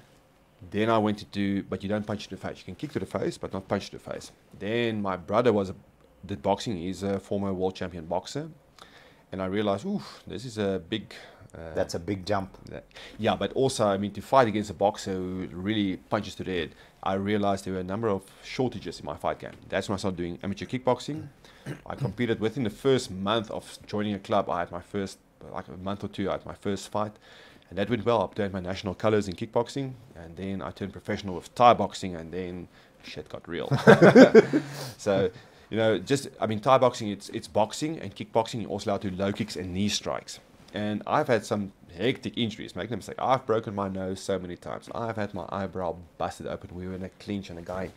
Then I went to do, but you don't punch to the face. You can kick to the face, but not punch to the face. Then my brother did boxing. He's a former world champion boxer. And I realized, oof, this is a big... That's a big jump. Yeah, but also, I mean, to fight against a boxer who really punches to the head, I realized there were a number of shortages in my fight game. That's when I started doing amateur kickboxing. I competed within the first month of joining a club. I had my first, like a month or two, I had my first fight. And that went well. I obtained my national colors in kickboxing. And then I turned professional with Thai boxing, and then shit got real. So, you know, Thai boxing, it's boxing and kickboxing. You're also allowed to do low kicks and knee strikes. And I've had some hectic injuries. Make no mistake, I've broken my nose so many times. I've had my eyebrow busted open. We were in a clinch and a guy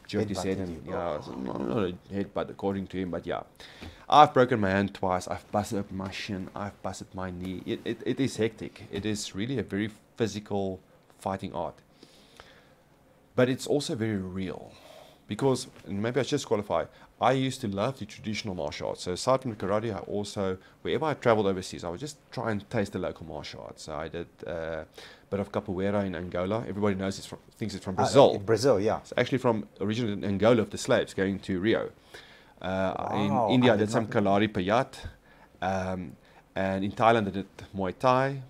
jerked his head, and not a headbutt according to him, but yeah. I've broken my hand twice. I've busted open my shin. I've busted my knee. It is hectic. It is really a very physical fighting art. But it's also very real. Because, and maybe I should just qualify, I used to love the traditional martial arts. So aside from the karate, I also, wherever I traveled overseas, I would just try and taste the local martial arts. So I did a bit of capoeira in Angola. Everybody knows thinks it's from Brazil. Brazil, yeah. It's actually from originally in Angola, of the slaves going to Rio. Wow, in India, I did some Kalari Payat. And in Thailand, I did Muay Thai.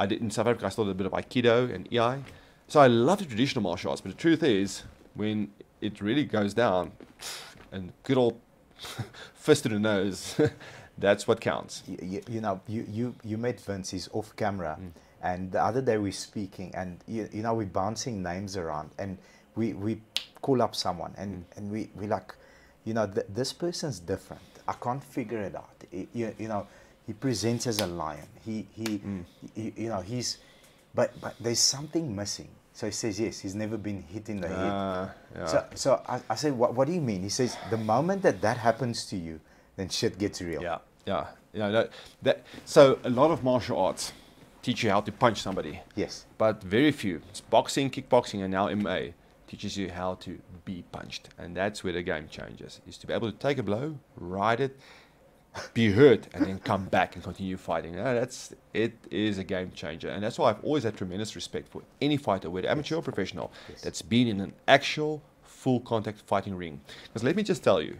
In South Africa, I still did a bit of Aikido and Iai. So I love the traditional martial arts, but the truth is, when it really goes down, and good old fist to the nose, that's what counts. You met Vince, he's off camera, and the other day we're speaking, and we're bouncing names around, and we call up someone, and we like, this person's different. I can't figure it out. He presents as a lion. But there's something missing. So he says, yes, he's never been hit in the head. Yeah. So I say, what do you mean? He says, the moment that happens to you, then shit gets real. Yeah. So a lot of martial arts teach you how to punch somebody. Yes. But very few. It's boxing, kickboxing, and now MMA teaches you how to be punched. And that's where the game changes, is to be able to take a blow, ride it, be hurt, and then come back and continue fighting. It is a game changer, and that's why I've always had tremendous respect for any fighter, whether amateur or professional, that's been in an actual full contact fighting ring. Because let me just tell you,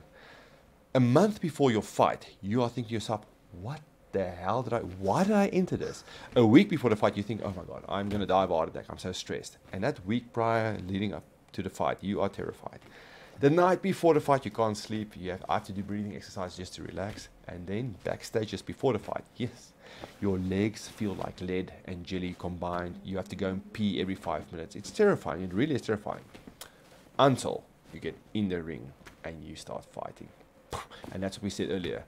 a month before your fight, you are thinking to yourself, what the hell why did I enter this? A week before the fight, you think, oh my God, I'm going to die of a heart attack. I'm so stressed. And that week prior, leading up to the fight, you are terrified. The night before the fight, you can't sleep. I have to do breathing exercises just to relax. And then backstage, just before the fight, yes, your legs feel like lead and jelly combined. You have to go and pee every 5 minutes. It's terrifying. It really is terrifying. Until you get in the ring and you start fighting. And that's what we said earlier.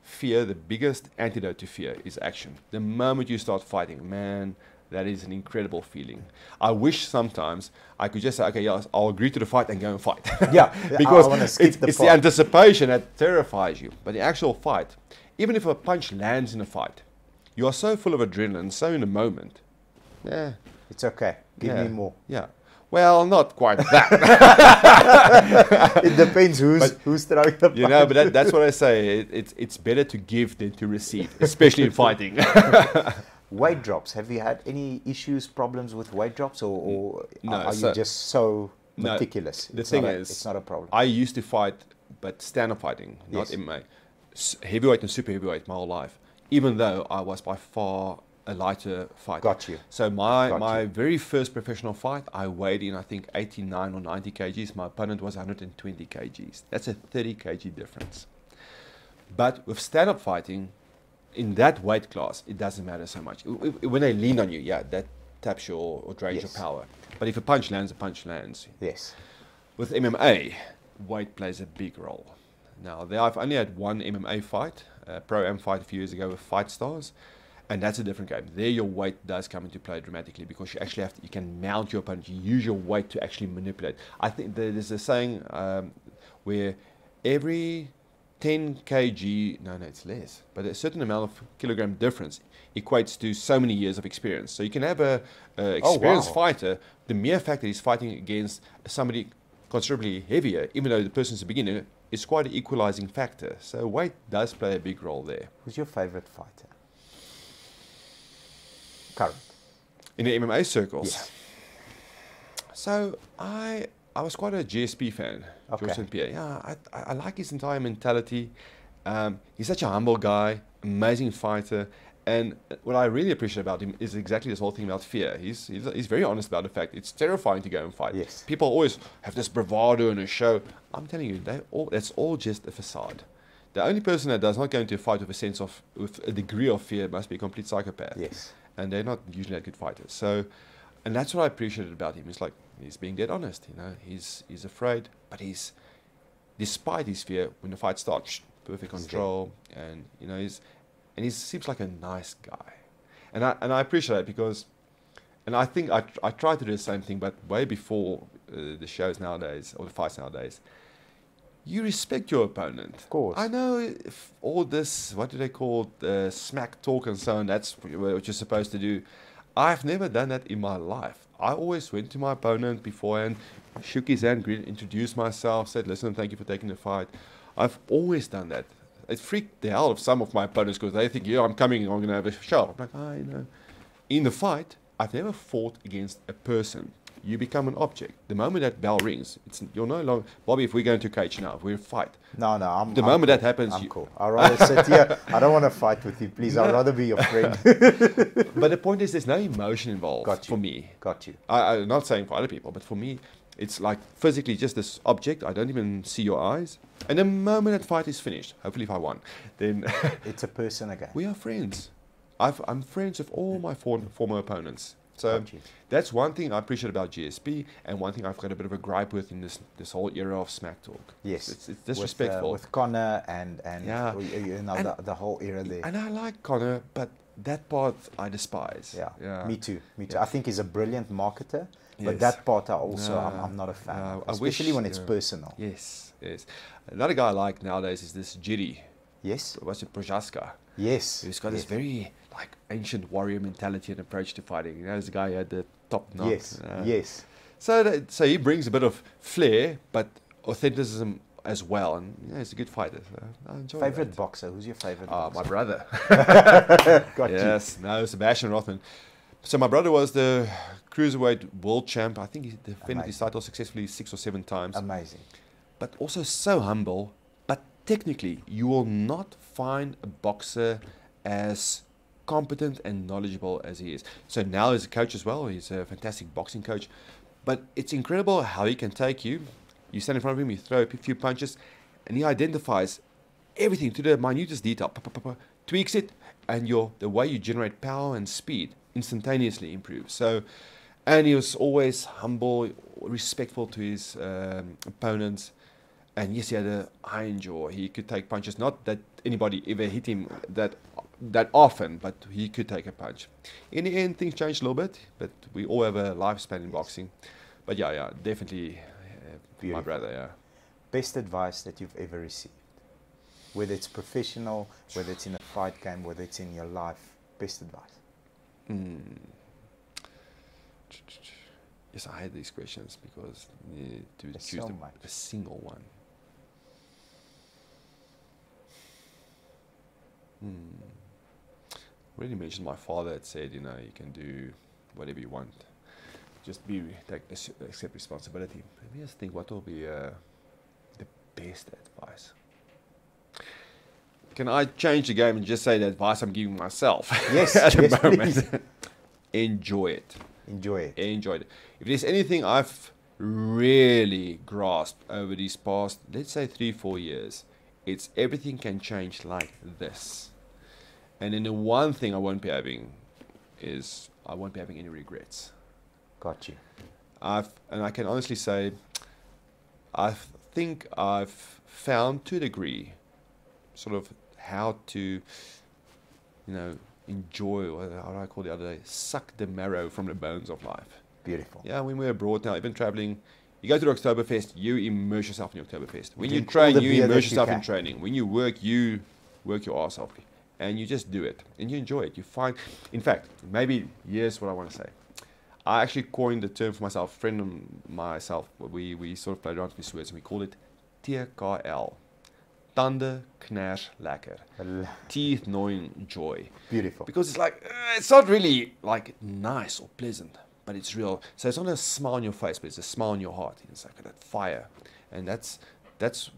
Fear, the biggest antidote to fear is action. The moment you start fighting, man, that is an incredible feeling. I wish sometimes I could just say, okay, yes, I'll agree to the fight and go and fight. Yeah, because it's the anticipation that terrifies you. But the actual fight, even if a punch lands in a fight, you are so full of adrenaline, so in the moment. Yeah. It's okay. Give me more. Yeah. Well, not quite that. It depends who's throwing the punch. But that's what I say. It's better to give than to receive, especially in fighting. Weight drops. Have you had any issues, problems with weight drops, or no, are you just so meticulous? The thing is, it's not a problem. I used to fight, but stand-up fighting, not MMA. Heavyweight and super heavyweight my whole life. Even though I was by far a lighter fighter. Got you. So my very first professional fight, I weighed in, I think, 89 or 90 kgs. My opponent was 120 kgs. That's a 30 kg difference. But with stand-up fighting, in that weight class, it doesn't matter so much. When they lean on you, yeah, that taps your or drains your power. But if a punch lands, a punch lands. Yes. With MMA, weight plays a big role. Now, I've only had one MMA fight, a pro-am fight a few years ago with Fight Stars, and that's a different game. There, your weight does come into play dramatically because you actually you can mount your opponent. You use your weight to actually manipulate. I think there's a saying where every 10 kg, no, it's less, but a certain amount of kilogram difference equates to so many years of experience. So you can have a experienced fighter, the mere fact that he's fighting against somebody considerably heavier, even though the person's a beginner, is quite an equalizing factor. So weight does play a big role there. Who's your favorite fighter? Current. In the MMA circles? Yes. So I was quite a GSP fan, George St. Pierre. Yeah, I like his entire mentality. He's such a humble guy, amazing fighter. And what I really appreciate about him is exactly this whole thing about fear. He's very honest about the fact it's terrifying to go and fight. Yes. People always have this bravado and a show. I'm telling you, that's all just a facade. The only person that does not go into a fight with a degree of fear must be a complete psychopath. Yes. And they're not usually that good fighters. So, and that's what I appreciated about him. It's like he's being dead honest. You know, he's afraid, but despite his fear, when the fight starts, perfect control, and you know he seems like a nice guy, and I appreciate it because, and I think I try to do the same thing, but way before the shows nowadays or the fights nowadays, you respect your opponent. Of course. I know if all this, what do they call it, smack talk and so on, that's what you're supposed to do. I've never done that in my life. I always went to my opponent beforehand, shook his hand, introduced myself, said, listen, thank you for taking the fight. I've always done that. It freaked the hell out of some of my opponents because they think, yeah, I'm coming, I'm going to have a show. I'm like, you know. In the fight, I've never fought against a person. You become an object. The moment that bell rings, you're no longer, Bobby, if we go into a cage now, if we fight. No, the moment that happens, I'm cool. I'd rather sit here. I don't want to fight with you, please. I'd rather be your friend. But the point is, there's no emotion involved for me. Got you. I'm not saying for other people, but for me, it's like physically just this object. I don't even see your eyes. And the moment that fight is finished, hopefully if I won, then it's a person again. We are friends. I'm friends with all my former opponents. So that's one thing I appreciate about GSP, and one thing I've got a bit of a gripe with in this whole era of smack talk. Yes, it's disrespectful. With Connor and you know, the whole era there. And I like Connor, but that part I despise. Yeah. Me too. I think he's a brilliant marketer, but that part I'm not a fan of, especially when it's personal. Yes. Another guy I like nowadays is this Jiri. Yes. What's it, Projaska? Yes. He's got this very like ancient warrior mentality and approach to fighting. You know, this guy who had the top knot. Yes. So he brings a bit of flair, but authenticism as well, and he's a good fighter. So I enjoy favorite boxer? Who's your favorite? My brother. Got yes, no, Sebastian Rothmann. So my brother was the cruiserweight world champ. I think he defended his title successfully 6 or 7 times. Amazing. But also so humble. But technically, you will not find a boxer as competent and knowledgeable as he is. So now he's a coach as well. He's a fantastic boxing coach. But it's incredible how he can take you. You stand in front of him, you throw a few punches, and he identifies everything to the minutest detail, tweaks it, and the way you generate power and speed instantaneously improves. So, and he was always humble, respectful to his opponents. And yes, he had an iron jaw. He could take punches. Not that anybody ever hit him that often, but he could take a punch. In the end, things changed a little bit, but we all have a lifespan in boxing. But yeah, definitely my brother, yeah. Best advice that you've ever received? Whether it's professional, whether it's in a fight game, whether it's in your life, best advice? Yes, I had these questions because to choose a single one. Already mentioned my father had said, you can do whatever you want. Just accept responsibility. Let me just think what will be the best advice. can I change the game and just say the advice I'm giving myself? Yes, at the yes, moment. please. Enjoy it. Enjoy it. Enjoy it. If there's anything I've really grasped over these past, let's say 3-4 years, it's everything can change like this. And then the one thing I won't be having is I won't be having any regrets. Got you. And I can honestly say, I think I've found to a degree sort of how to, enjoy, or how do I call it the other day, suck the marrow from the bones of life. Beautiful. Yeah, when we're abroad now, even traveling, you go to the Oktoberfest, you immerse yourself in the Oktoberfest. When you Drink all train, the you beer immerse that you yourself in can. training. When you work your ass off. And you just do it. And you enjoy it. You find, in fact, maybe here's what I want to say. I actually coined the term for myself, a friend and myself, we sort of played around with these words, and we called it TKL. Tande kners lekker. Teeth gnawing joy. Beautiful. Because it's like, it's not really like nice or pleasant, but it's real. So it's not a smile on your face, but it's a smile on your heart. It's like that fire. And that's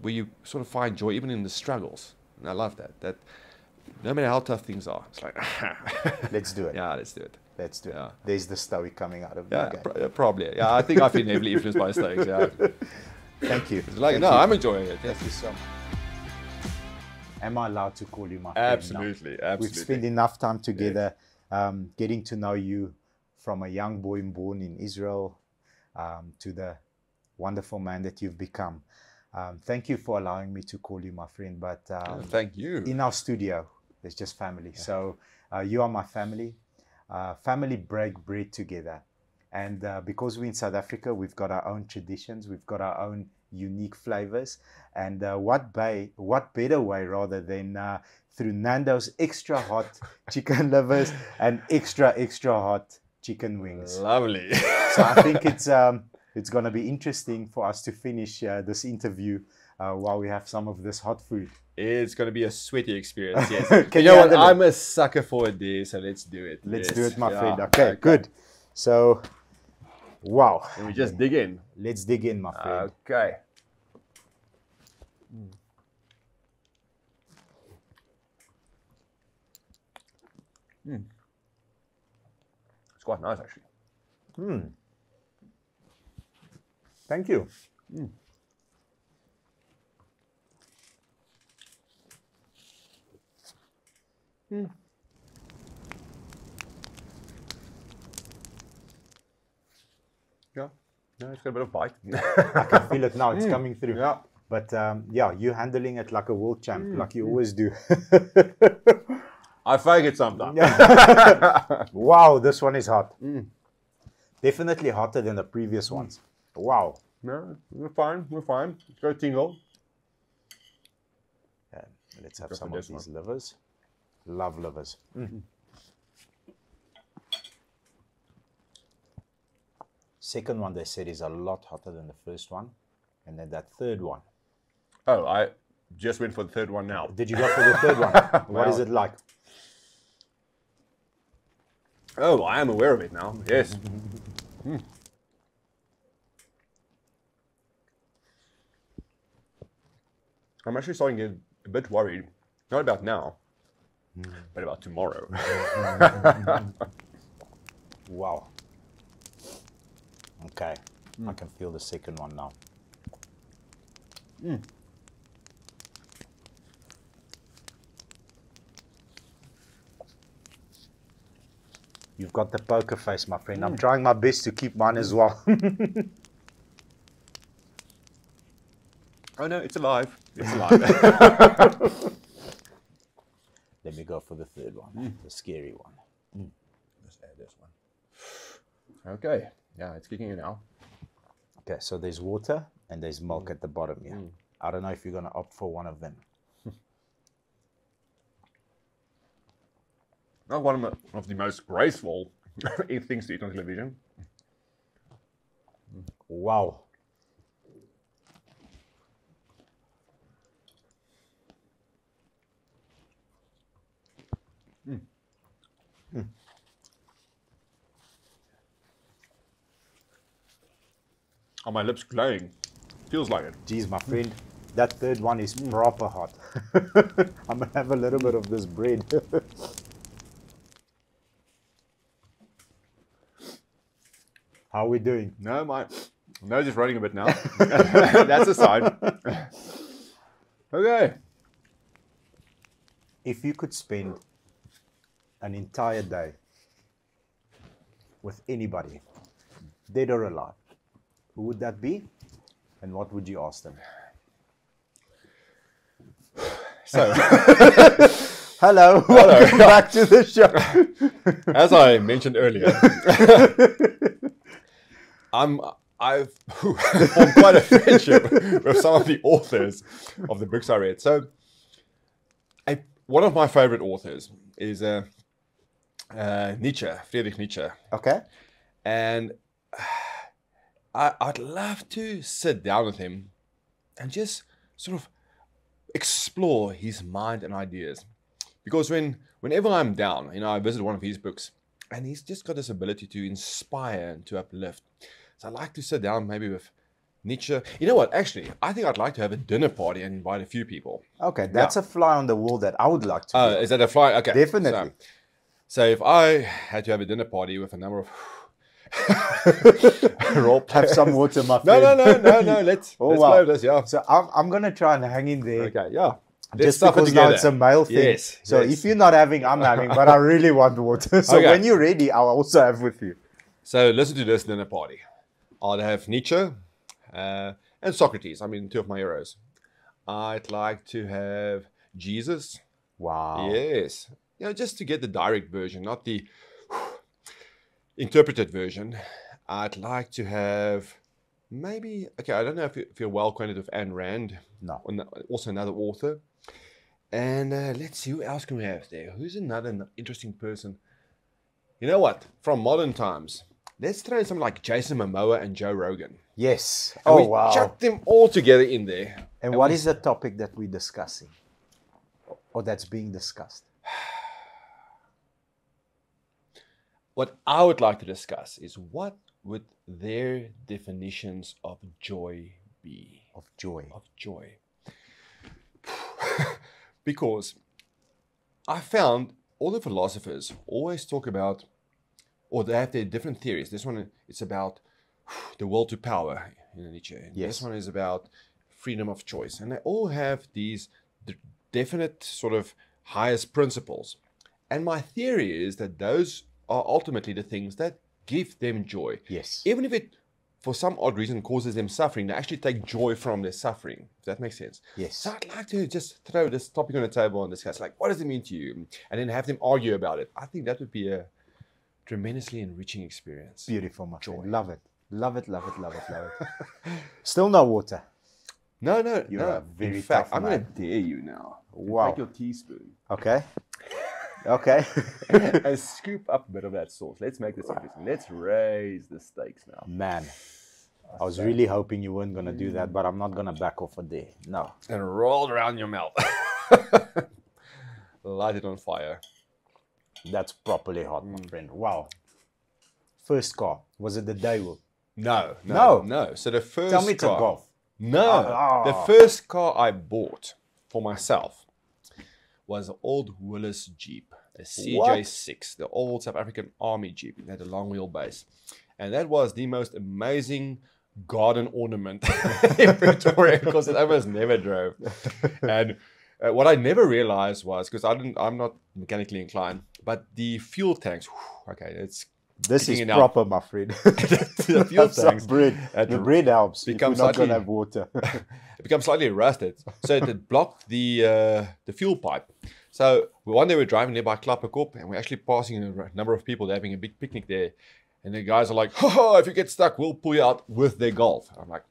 where you sort of find joy, even in the struggles. And I love that. No matter how tough things are, it's like, Let's do it. yeah, let's do it. Let's do it. Yeah. There's the story coming out of Yeah, the probably. Yeah, I think I've been heavily influenced by Stoics. Yeah. Thank you. It's like, Thank no, you. I'm enjoying it. Thank you so much. Am I allowed to call you my friend now? Absolutely. We've spent enough time together, getting to know you from a young boy born in Israel to the wonderful man that you've become. Thank you for allowing me to call you my friend. But thank you. in our studio, there's just family. Yeah. So you are my family. Family break bread together. And because we're in South Africa, we've got our own traditions. We've got our own unique flavors. And what better way rather than through Nando's extra hot chicken livers and extra hot chicken wings. Lovely. So I think it's going to be interesting for us to finish this interview while we have some of this hot food. It's going to be a sweaty experience, yes. Can you know what? handle it? I'm a sucker for a day, so let's do it. Let's Yes. do it, my Yeah. friend. Okay, good. So, wow. Can we just dig in? Let's dig in, my friend. Okay. It's quite nice, actually. Thank you. Yeah. No, it's got a bit of bite. I can feel it now. It's coming through. Yeah. But yeah, you're handling it like a world champ, like you always do. I fake it sometimes. Wow, this one is hot. Definitely hotter than the previous ones. Wow. No, we're fine. We're fine. Let's go tingle. Let's have Go some for of this these livers. Love livers. Second one they said is a lot hotter than the first one. And then that third one. Oh, I just went for the third one now. Did you go for the third one? What is it like? Oh, I am aware of it now. Yes. I'm actually starting to get a bit worried. Not about now, but about tomorrow. Wow. Okay. I can feel the second one now. You've got the poker face, my friend. I'm trying my best to keep mine as well. Oh no, it's alive. It's alive. Let me go for the third one, the scary one. Let's add this one. Okay. Yeah, it's kicking in now. Okay, so there's water and there's milk at the bottom here. I don't know if you're going to opt for one of them. Not one of the most graceful things to eat on television. Wow. Are my lips glowing? Feels like it. Geez, my friend, That third one is proper hot. I'm going to have a little bit of this bread. How are we doing? No, my nose is running a bit now. That's a sign. Okay. If you could spend an entire day with anybody, dead or alive, who would that be? And what would you ask them? So, hello, welcome back to the show. as I mentioned earlier, I've formed quite a friendship with some of the authors of the books I read. So, one of my favorite authors is Nietzsche, Friedrich Nietzsche. Okay. And I'd love to sit down with him and just sort of explore his mind and ideas. Because whenever I'm down, I visit one of his books, and he's just got this ability to inspire and to uplift. So I like to sit down maybe with Nietzsche. You know what? Actually, I think I'd like to have a dinner party and invite a few people. Okay, that's a fly on the wall that I would like to do. Is that a fly? Okay. Definitely. So if I had to have a dinner party with a number of have some water, my friend. No. Let's play this, yeah. So I'm going to try and hang in there. Okay, yeah. Just because now it's a male thing. Yes. So if you're not having, I'm having, but I really want water. So when you're ready, I'll also have with you. So listen to this dinner party. I'll have Nietzsche and Socrates. I mean, two of my heroes. I'd like to have Jesus. Wow. Yes. Just to get the direct version, not the interpreted version. I'd like to have maybe, I don't know if you're well acquainted with Ayn Rand. No. Also another author. And let's see, who else can we have there? Who's another interesting person? You know what? From modern times, let's throw in something like Jason Momoa and Joe Rogan. Yes. And we chuck them all together in there. And what is the topic that we're discussing? Or that's being discussed? What I would like to discuss is what would their definitions of joy be? Of joy. Of joy. Because I found all the philosophers always talk about, or they have their different theories. This one, it's about the will to power in Nietzsche. Yes. This one is about freedom of choice. And they all have these definite sort of highest principles. And my theory is that those are ultimately the things that give them joy. Yes. Even if it, for some odd reason, causes them suffering, they actually take joy from their suffering. If that makes sense. Yes. So I'd like to just throw this topic on the table and discuss, like, what does it mean to you? And then have them argue about it. I think that would be a tremendously enriching experience. Beautiful, my joy. friend. Love it. Love it, love it, love it, love it. Still no water. No. You're a very In fact, tough I'm man. going to dare you now. Wow. Take your teaspoon. Okay. Okay. And scoop up a bit of that sauce. Let's make this interesting. Let's raise the stakes now. Man, I was really hoping you weren't going to do that, but I'm not going to back off a day. No. And roll it around your mouth. Light it on fire. That's properly hot, my friend. Wow. First car. Was it the Daewoo? No. So the first Tell me it's a car. Golf. No. The first car I bought for myself was an old Willis Jeep, a CJ6, the old South African Army Jeep. It had a long wheelbase. And that was the most amazing garden ornament in Pretoria because it almost never drove. And what I never realized was, because I'm not mechanically inclined, but the fuel tanks, This is kicking it proper, my friend. the fuel Have some tanks, bread. The bread helps. If you're not going to have water. it becomes slightly rusted. So it blocked the fuel pipe. So one day we're driving nearby Klapperkop and we're actually passing a number of people. They're having a big picnic there. And the guys are like, oh, if you get stuck, we'll pull you out with their Golf. I'm like,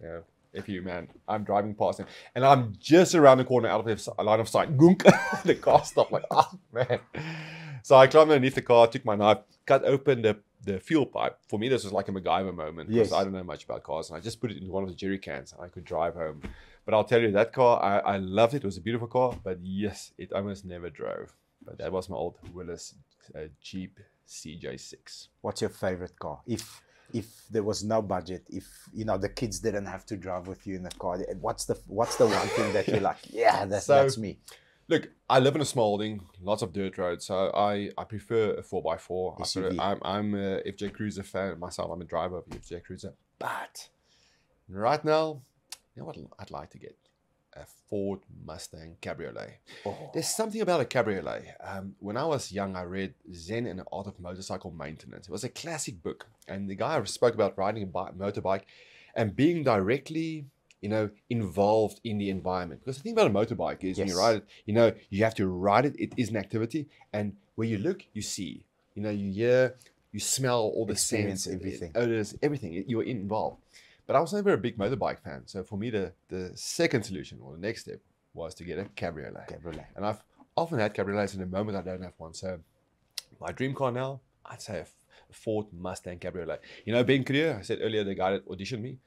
yeah, if you, man. I'm driving past them. And I'm just around the corner out of the line of sight. Gunk. The car stopped. Like, oh, man. So I climbed underneath the car, took my knife, cut open the fuel pipe. For me, this was like a MacGyver moment because I don't know much about cars. And I just put it in one of the jerry cans and I could drive home. But I'll tell you, that car, I loved it. It was a beautiful car. But yes, it almost never drove. But that was my old Willis Jeep CJ6. What's your favorite car? If if there was no budget, if the kids didn't have to drive with you in the car, what's the one thing that you're like, yeah, that's me? Look, I live in a small building, lots of dirt roads, so I prefer a 4x4. SUV. I'm a FJ Cruiser fan myself. I'm a driver of FJ Cruiser. But right now, you know what I'd like to get? A Ford Mustang Cabriolet. Oh. There's something about a cabriolet. When I was young, I read Zen and the Art of Motorcycle Maintenance. It was a classic book, and the guy spoke about riding a motorbike and being directly, involved in the environment. Because the thing about a motorbike is when you ride it, you have to ride it. It is an activity, and where you look, you see. You hear, you smell all the scents, everything, odors, everything. You're involved. But I was never a big motorbike fan. So for me, the second solution or the next step was to get a cabriolet. And I've often had cabriolets in the moment I don't have one. So my dream car now, I'd say a Ford Mustang Cabriolet. Ben Creer, I said earlier, the guy that auditioned me,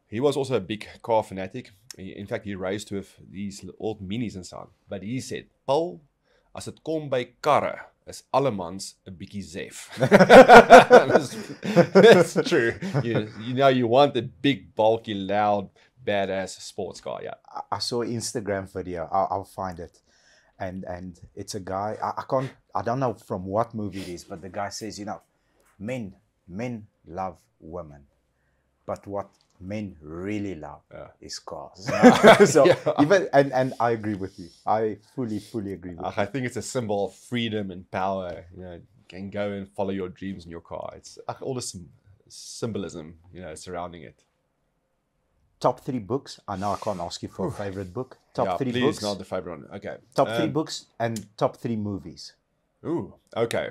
he was also a big car fanatic. In fact, he raced with these old minis inside. But he said, Paul, as het kom by karre, is allemans 'n bietjie zef. That's true. You want a big, bulky, loud, badass sports car. Yeah. I saw an Instagram video. I'll find it, and it's a guy. I don't know from what movie it is, but the guy says, men love women, but what men really love is cars. So even and I agree with you. I fully agree with you. I think it's a symbol of freedom and power. You can go and follow your dreams in your car. It's all the symbolism, surrounding it. Top 3 books. I know I can't ask you for a favorite book. Top 3 please, books. not the favorite one. Okay. Top 3 books and top 3 movies. Ooh, okay.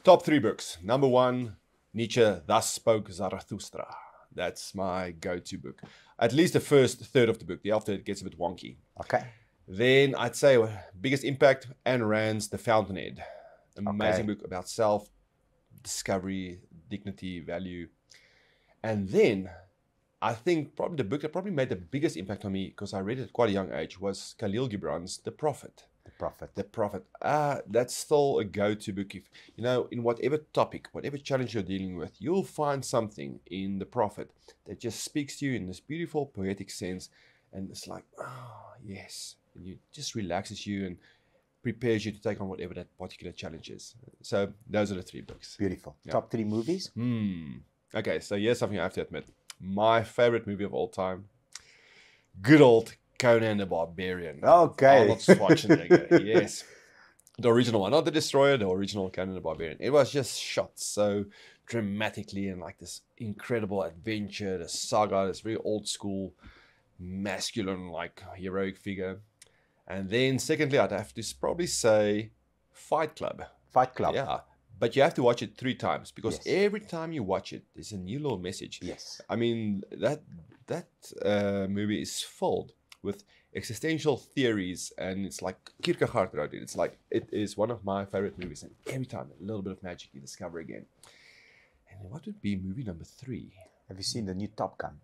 Top 3 books. Number 1, Nietzsche, Thus Spoke Zarathustra. That's my go-to book. At least the first third of the book. The after it gets a bit wonky. Okay. Then I'd say biggest impact, Ayn Rand's The Fountainhead. Amazing book about self-discovery, dignity, value. And then I think probably the book that probably made the biggest impact on me, because I read it at quite a young age, was Khalil Gibran's The Prophet. The Prophet. That's still a go-to book. If in whatever topic, whatever challenge you're dealing with, you'll find something in The Prophet that just speaks to you in this beautiful poetic sense, and it's like, oh yes, and it just relaxes you and prepares you to take on whatever that particular challenge is. So those are the 3 books. Beautiful. Yeah. Top 3 movies. Okay, so here's something I have to admit. My favorite movie of all time, good old Conan the Barbarian. Okay. Arnold Schwarzenegger. Yes. The original one, not the Destroyer, the original Conan the Barbarian. It was just shot so dramatically and like this incredible adventure, the saga, this very old school, masculine, like heroic figure. And then secondly, I'd have to probably say Fight Club. Fight Club. Yeah. But you have to watch it 3 times because every time you watch it, there's a new little message. Yes. I mean, that movie is filled with existential theories, and it's like Kierkegaard wrote it. It's like, it is one of my favorite movies, and every time a little bit of magic you discover again. And what would be movie number 3? Have you seen the new Top Gun?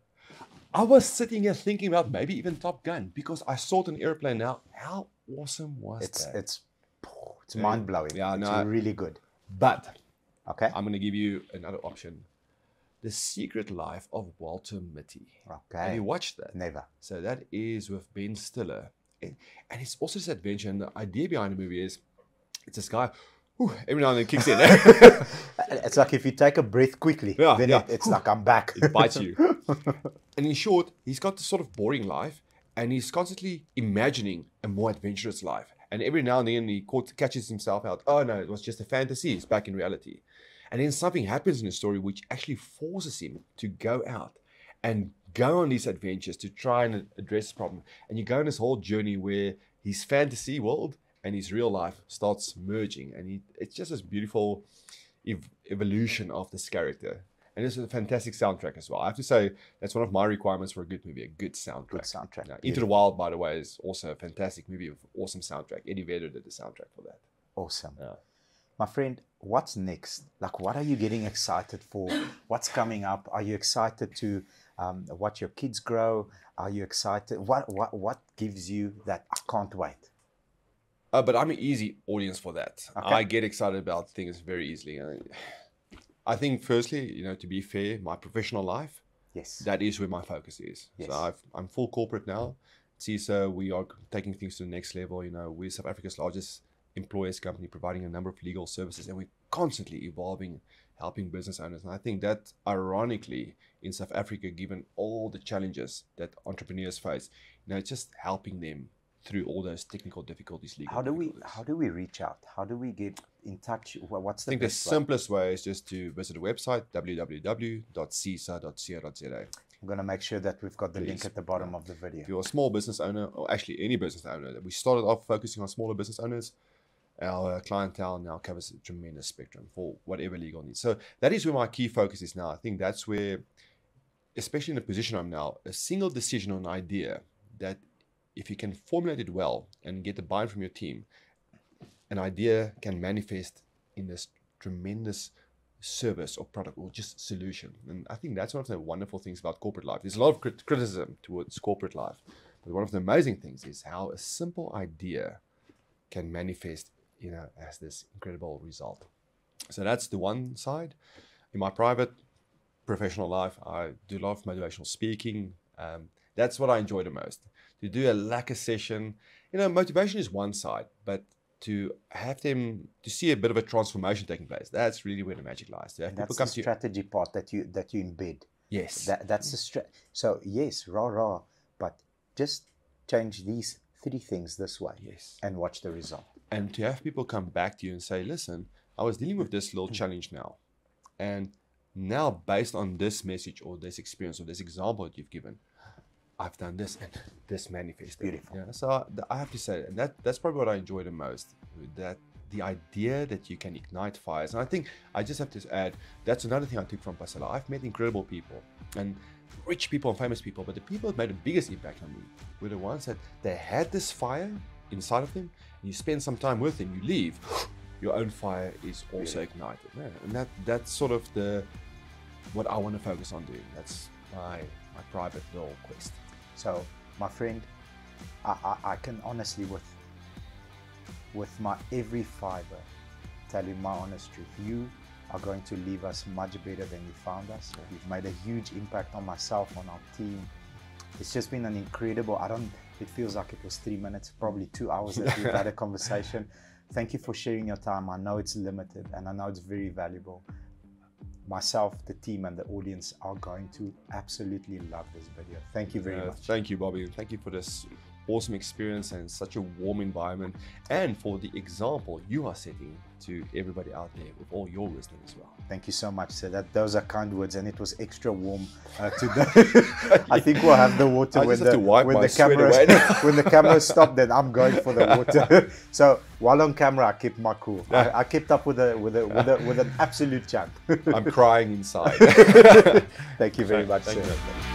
I was sitting here thinking about maybe even Top Gun, because I saw it on an airplane now. How awesome was that? It's mind-blowing. Yeah, it's really good. But okay, I'm going to give you another option. The Secret Life of Walter Mitty. Okay. Have you watched that? Never. So that is with Ben Stiller. And it's also this adventure. And the idea behind the movie is, it's this guy who every now and then kicks in. It's like if you take a breath quickly, then it's like, I'm back. It bites you. And in short, he's got this sort of boring life, and he's constantly imagining a more adventurous life. And every now and then he catches himself out. Oh no, it was just a fantasy. It's back in reality. And then something happens in the story which actually forces him to go out and go on these adventures to try and address this problem. And you go on this whole journey where his fantasy world and his real life starts merging. And it's just this beautiful evolution of this character. And it's a fantastic soundtrack as well. I have to say, that's one of my requirements for a good movie, a good soundtrack. Good soundtrack. Now, Into the Wild, by the way, is also a fantastic movie with awesome soundtrack. Eddie Vedder did the soundtrack for that. Awesome. Yeah. My friend, what's next? Like, what are you getting excited for? What's coming up? Are you excited to watch your kids grow? Are you excited? What gives you that I can't wait? But I'm an easy audience for that. Okay. I get excited about things very easily. I think firstly, to be fair, my professional life, Yes. that is where my focus is. Yes. So I'm full corporate now. So we are taking things to the next level. We're South Africa's largest employers company, providing a number of legal services, and we're constantly evolving, helping business owners. And I think that, ironically, in South Africa, given all the challenges that entrepreneurs face, it's just helping them through all those technical difficulties, legal difficulties. How do we reach out? How do we get in touch? What's the I think the best way? simplest way is just to visit the website, www.cisa.co.za. I'm going to make sure that we've got the link at the bottom of the video. If you're a small business owner, or actually any business owner, we started off focusing on smaller business owners. Our clientele now covers a tremendous spectrum for whatever legal needs. So that is where my key focus is now. I think that's where, especially in the position I'm now, a single decision on an idea that if you can formulate it well and get the buy-in from your team, an idea can manifest in this tremendous service or product or just solution. And I think that's one of the wonderful things about corporate life. There's a lot of criticism towards corporate life, but one of the amazing things is how a simple idea can manifest, as this incredible result. So that's the one side. In my private professional life, I do a lot of motivational speaking. That's what I enjoy the most. To do a lacquer session, motivation is one side, but to have them, to see a bit of a transformation taking place, that's really where the magic lies. To have That's people come the strategy part that you embed. Yes. That's the So yes, rah, but just change these 3 things this way. Yes. And watch the result. And to have people come back to you and say, listen, I was dealing with this little challenge now. And now based on this message or this experience or this example that you've given, I've done this and this manifested. Beautiful. Yeah, so I have to say, and that's probably what I enjoy the most, that the idea that you can ignite fires. And I think I just have to add, that's another thing I took from Pasella. I've met incredible people and rich people and famous people, but the people that made the biggest impact on me were the ones that they had this fire inside of them, and you spend some time with them, you leave, your own fire is also ignited. Yeah, and that's sort of what I want to focus on doing. That's my private little quest. So, my friend, I can honestly, with my every fiber, tell you my honest truth, you are going to leave us much better than you found us. You've made a huge impact on myself, on our team. It's just been an incredible, it feels like it was 3 minutes, probably 2 hours that we've had a conversation. Thank you for sharing your time. I know it's limited and I know it's very valuable. Myself, the team, and the audience are going to absolutely love this video. Thank you very much. Thank you, Bobby. Thank you for this awesome experience and such a warm environment, and for the example you are setting to everybody out there with all your wisdom as well. Thank you so much, sir. Those are kind words, and it was extra warm today. I think we'll have the water when the camera stopped. Then I'm going for the water. So while on camera, I kept my cool. I kept up with an absolute champ. I'm crying inside. Thank you very much, sir. You.